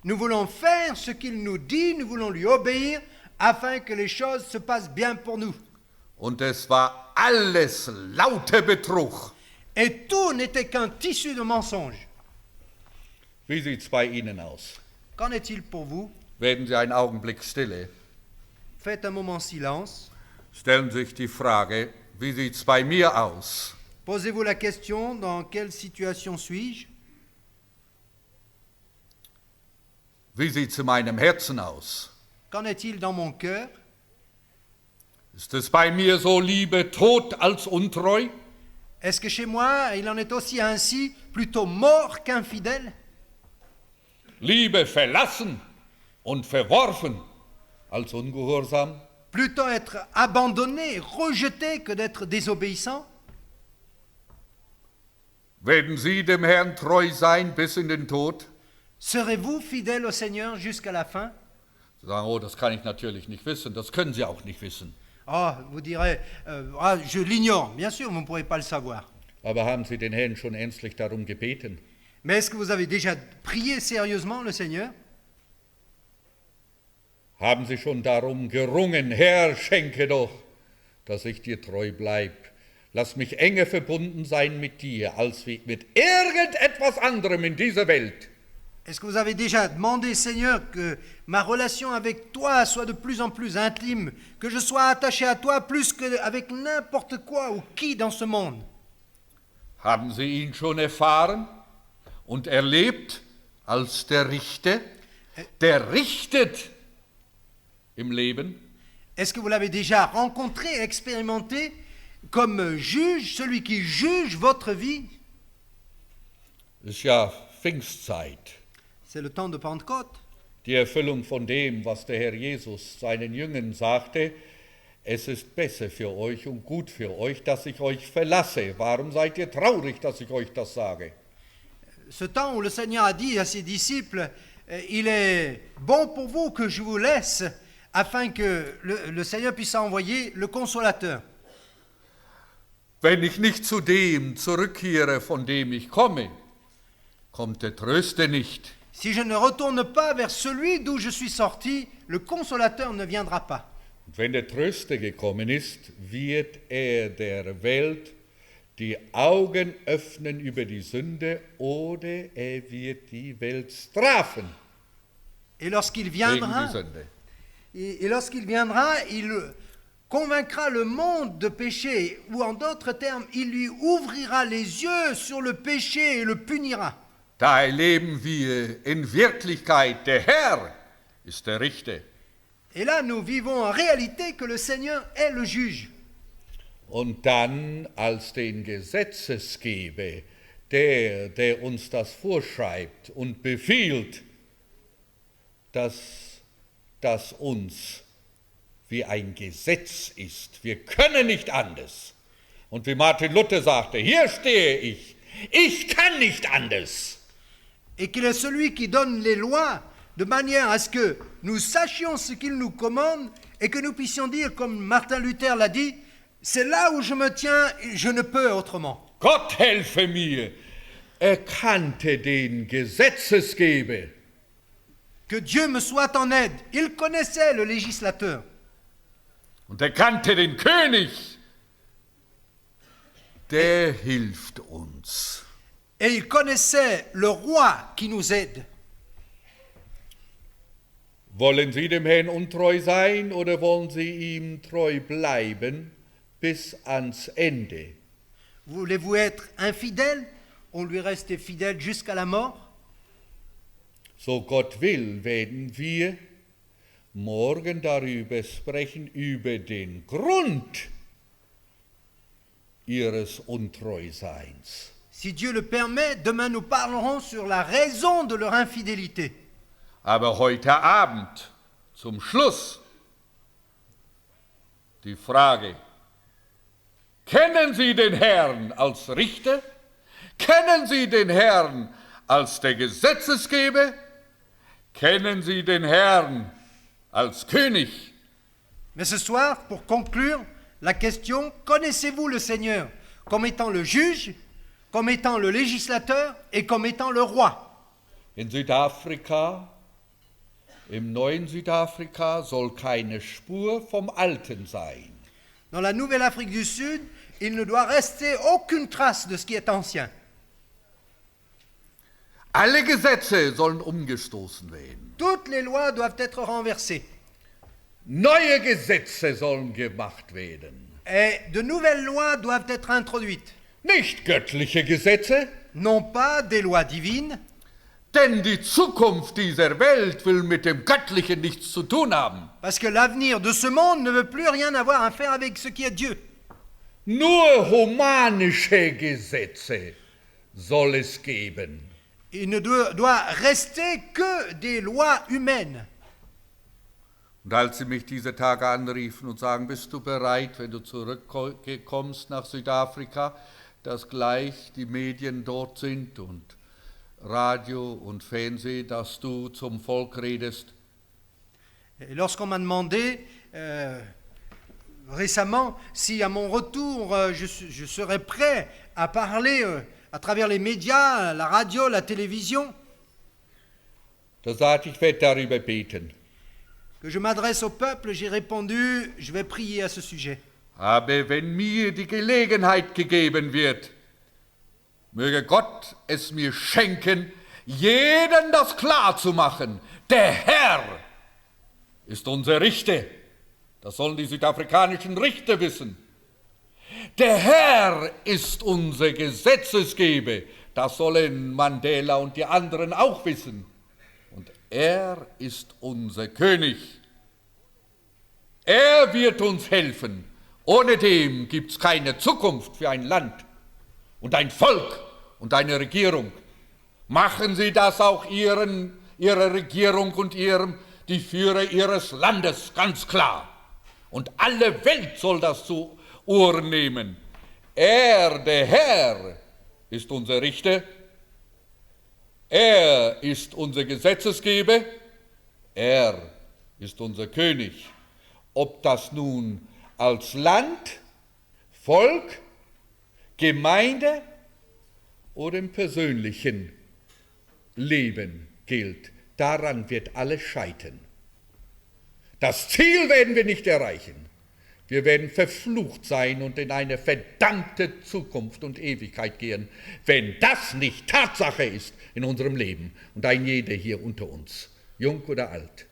Nous voulons faire ce qu'il nous dit, nous voulons lui obéir, afin que les choses se passent bien pour nous. Und es war alles lauter Betrug. Et tout n'était qu'un tissu de mensonges. Wie sieht's bei Ihnen aus? Qu'en est-il pour vous? Werden Sie einen Augenblick stille. Faites un moment silence. Stellen sich die Frage, wie sieht's bei mir aus? Posez-vous la question, dans quelle situation suis-je? Wie sieht's in meinem Herzen aus? Qu'en est-il dans mon cœur? Ist es bei mir so lieber tot als untreu? Est-ce que chez moi, il en est aussi ainsi, plutôt mort qu'infidèle? Lieber verlassen und verworfen als ungehorsam? Plutôt être abandonné, rejeté que d'être désobéissant? Werden Sie dem Herrn treu sein bis in den Tod? Serez-vous fidèle au Seigneur jusqu'à la fin? Sie sagen, oh, das kann ich natürlich nicht wissen, das können Sie auch nicht wissen. Oh, vous direz, je l'ignore. Bien sûr, vous ne pourrez pas le savoir. Aber haben Sie den Herrn schon ernstlich darum gebeten? Mais est-ce que vous avez déjà prié sérieusement le Seigneur? Haben Sie schon darum gerungen, Herr, schenke doch, dass ich dir treu bleib, Lass mich enger verbunden sein mit dir, als mit irgendetwas anderem in dieser Welt. Est-ce que vous avez déjà demandé, Seigneur, que ma relation avec toi soit de plus en plus intime, que je sois attaché à toi plus qu'avec n'importe quoi ou qui dans ce monde? Haben Sie ihn schon erfahren und erlebt als der Richter, der richtet im Leben? Est-ce que vous l'avez déjà rencontré, expérimenté comme juge, celui qui juge votre vie? Es ist ja Pfingstzeit, C'est le temps de Pentecôte. die Erfüllung von dem, was der Herr Jesus seinen Jüngern sagte. Es ist besser für euch und gut für euch, dass ich euch verlasse. Warum seid ihr traurig, dass ich euch das sage? Ce temps où le Seigneur a dit à ses disciples, il est bon pour vous que je vous laisse, afin que le Seigneur puisse envoyer le consolateur. Wenn ich nicht zu dem zurückkehre, von dem ich komme, kommt der Tröster nicht. Si je ne retourne pas vers celui d'où je suis sorti, le consolateur ne viendra pas. Und wenn der Tröster gekommen ist, wird er der Welt die Augen öffnen über die Sünde oder er wird die Welt strafen Et lorsqu'il wegen viendra, die Sünde. et lorsqu'il viendra, il convaincra le monde de péché, ou en d'autres termes, il lui ouvrira les yeux sur le péché et le punira. Da erleben wir in Wirklichkeit, der Herr ist der Richter. Et là, nous vivons en réalité que le Seigneur est le juge. Und dann als den Gesetzesgeber, der uns das vorschreibt und befiehlt, dass das uns wie ein Gesetz ist. Wir können nicht anders. Und wie Martin Luther sagte, hier stehe ich kann nicht anders. Et qu'il est celui qui donne les lois de manière à ce que nous sachions ce qu'il nous commande et que nous puissions dire, comme Martin Luther l'a dit, c'est là où je me tiens, je ne peux autrement. Gott helfe mir. Er kannte den Gesetzesgeber. Que Dieu me soit en aide. Il connaissait le législateur. Und er kannte den König. Der hilft uns. Et il connaissait le roi qui nous aide. Wollen Sie dem Herrn untreu sein oder wollen Sie ihm treu bleiben bis ans Ende? Voulez-vous être infidèle? On lui reste fidèle jusqu'à la mort? So Gott will, werden wir morgen darüber sprechen, über den Grund ihres Untreuseins. Si Dieu le permet, demain nous parlerons sur la raison de leur infidélité. Aber heute Abend, zum Schluss, die Frage, kennen Sie den Herrn als Richter? Kennen Sie den Herrn als der Gesetzesgeber? Kennen Sie den Herrn als König? Mais ce soir, pour conclure, la question, connaissez-vous le Seigneur comme étant le juge, comme étant le législateur et comme étant le roi? In Südafrika, im neuen Südafrika, soll keine Spur vom Alten sein. Dans la Nouvelle-Afrique du Sud, il ne doit rester aucune trace de ce qui est ancien. Alle Gesetze sollen umgestoßen werden. Toutes les lois doivent être renversées. Neue Gesetze sollen gemacht werden. Et de nouvelles lois doivent être introduites. Nicht göttliche Gesetze, Non pas des lois divines, denn die Zukunft dieser Welt will mit dem Göttlichen nichts zu tun haben. parce que l'avenir de ce monde ne veut plus rien avoir à faire avec ce qui est Dieu. Nur humanische Gesetze soll es geben. Il ne doit rester que des lois humaines. Und als sie mich diese Tage anriefen und sagen, bist du bereit, wenn du zurückkommst nach Südafrika, dass gleich die Medien dort sind und Radio und Fernsehen, dass du zum Volk redest? Et lorsqu'on m'a demandé récemment si à mon retour je serais prêt à parler à travers les médias, la radio, la télévision, Da sagte ich werde darüber beten. que je m'adresse au peuple, j'ai répondu, je vais prier à ce sujet. Aber wenn mir die Gelegenheit gegeben wird, möge Gott es mir schenken, jedem das klar zu machen. Der Herr ist unser Richter. Das sollen die südafrikanischen Richter wissen. Der Herr ist unser Gesetzesgeber. Das sollen Mandela und die anderen auch wissen. Und er ist unser König. Er wird uns helfen. Ohne dem gibt es keine Zukunft für ein Land und ein Volk und eine Regierung. Machen Sie das auch Ihrer Regierung und die Führer Ihres Landes ganz klar. Und alle Welt soll das zu Ohren nehmen. Er, der Herr, ist unser Richter. Er ist unser Gesetzesgeber. Er ist unser König. Ob das nun als Land, Volk, Gemeinde oder im persönlichen Leben gilt, daran wird alles scheitern. Das Ziel werden wir nicht erreichen. Wir werden verflucht sein und in eine verdammte Zukunft und Ewigkeit gehen, wenn das nicht Tatsache ist in unserem Leben und ein jeder hier unter uns, jung oder alt.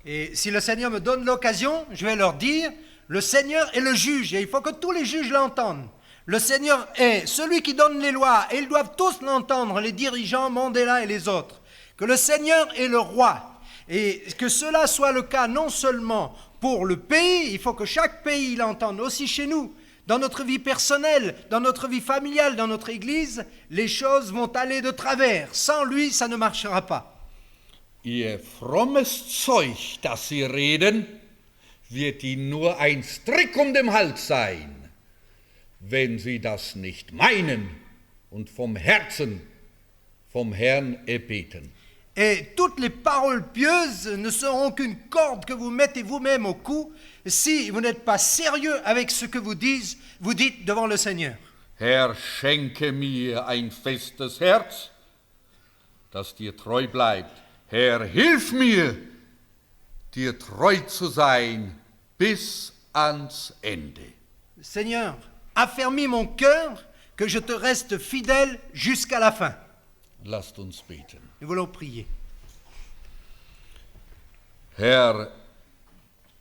Et si le Seigneur me donne l'occasion, je vais leur dire, le Seigneur est le juge et il faut que tous les juges l'entendent. Le Seigneur est celui qui donne les lois et ils doivent tous l'entendre, les dirigeants, Mandela et les autres. Que le Seigneur est le roi et que cela soit le cas non seulement pour le pays, il faut que chaque pays l'entende, aussi chez nous, dans notre vie personnelle, dans notre vie familiale, dans notre église, les choses vont aller de travers. Sans lui, ça ne marchera pas. Ihr frommes Zeug, das Sie reden, wird Ihnen nur ein Strick um den Hals sein, wenn Sie das nicht meinen und vom Herzen vom Herrn erbeten. Et toutes les paroles pieuses ne seront qu'une corde que vous mettez vous-même au cou si vous n'êtes pas sérieux avec ce que vous dites devant le Seigneur. Herr, schenke mir ein festes Herz, das dir treu bleibt. Herr, hilf mir, dir treu zu sein bis ans Ende. Seigneur, affermis mon cœur, que je te reste fidèle jusqu'à la fin. Lasst uns beten. Nous voulons prier. Herr,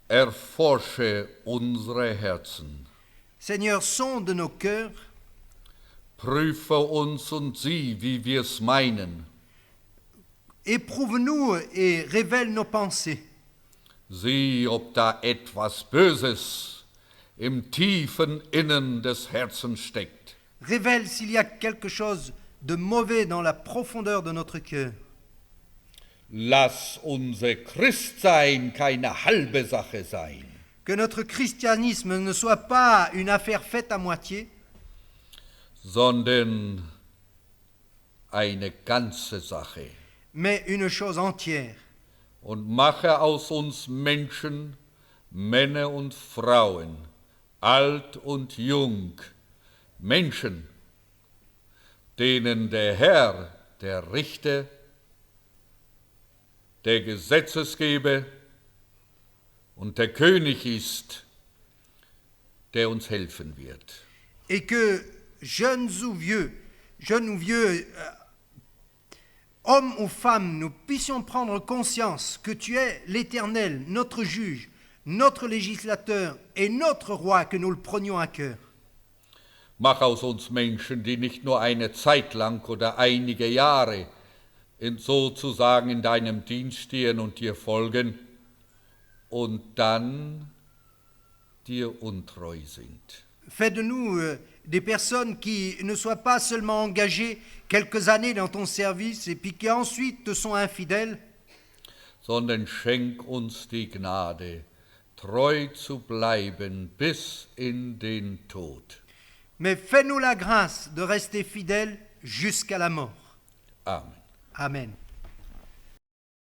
erforsche unsere Herzen. Seigneur, sonde nos cœurs, Prüfe uns und sieh, wie wir's meinen. éprouve-nous et révèle nos pensées. Sieh, ob da etwas Böses im tiefen Innen des Herzens steckt. Révèle s'il y a quelque chose de mauvais dans la profondeur de notre cœur. Lass unser Christsein keine halbe Sache sein, Que notre christianisme ne soit pas une affaire faite à moitié, sondern eine ganze Sache. mais une chose entière. Und mache aus uns Menschen, Männer und Frauen, alt und jung, Menschen, denen der Herr, der Richter, der Gesetzesgeber und der König ist, der uns helfen wird. Et que jeunes ou vieux, hommes ou femmes, nous puissions prendre conscience que tu es l'Éternel, notre juge, notre législateur et notre roi, que nous le prenions à cœur. Mach aus uns Menschen, die nicht nur eine Zeit lang oder einige Jahre sozusagen in deinem Dienst stehen und dir folgen und dann dir untreu sind. Fais de nous des personnes qui ne soient pas seulement engagées quelques années dans ton service et puis qui ensuite te sont infidèles, Sondern schenk uns die Gnade, treu zu bleiben bis in den Tod. mais fais-nous la grâce de rester fidèles jusqu'à la mort. Amen. Amen.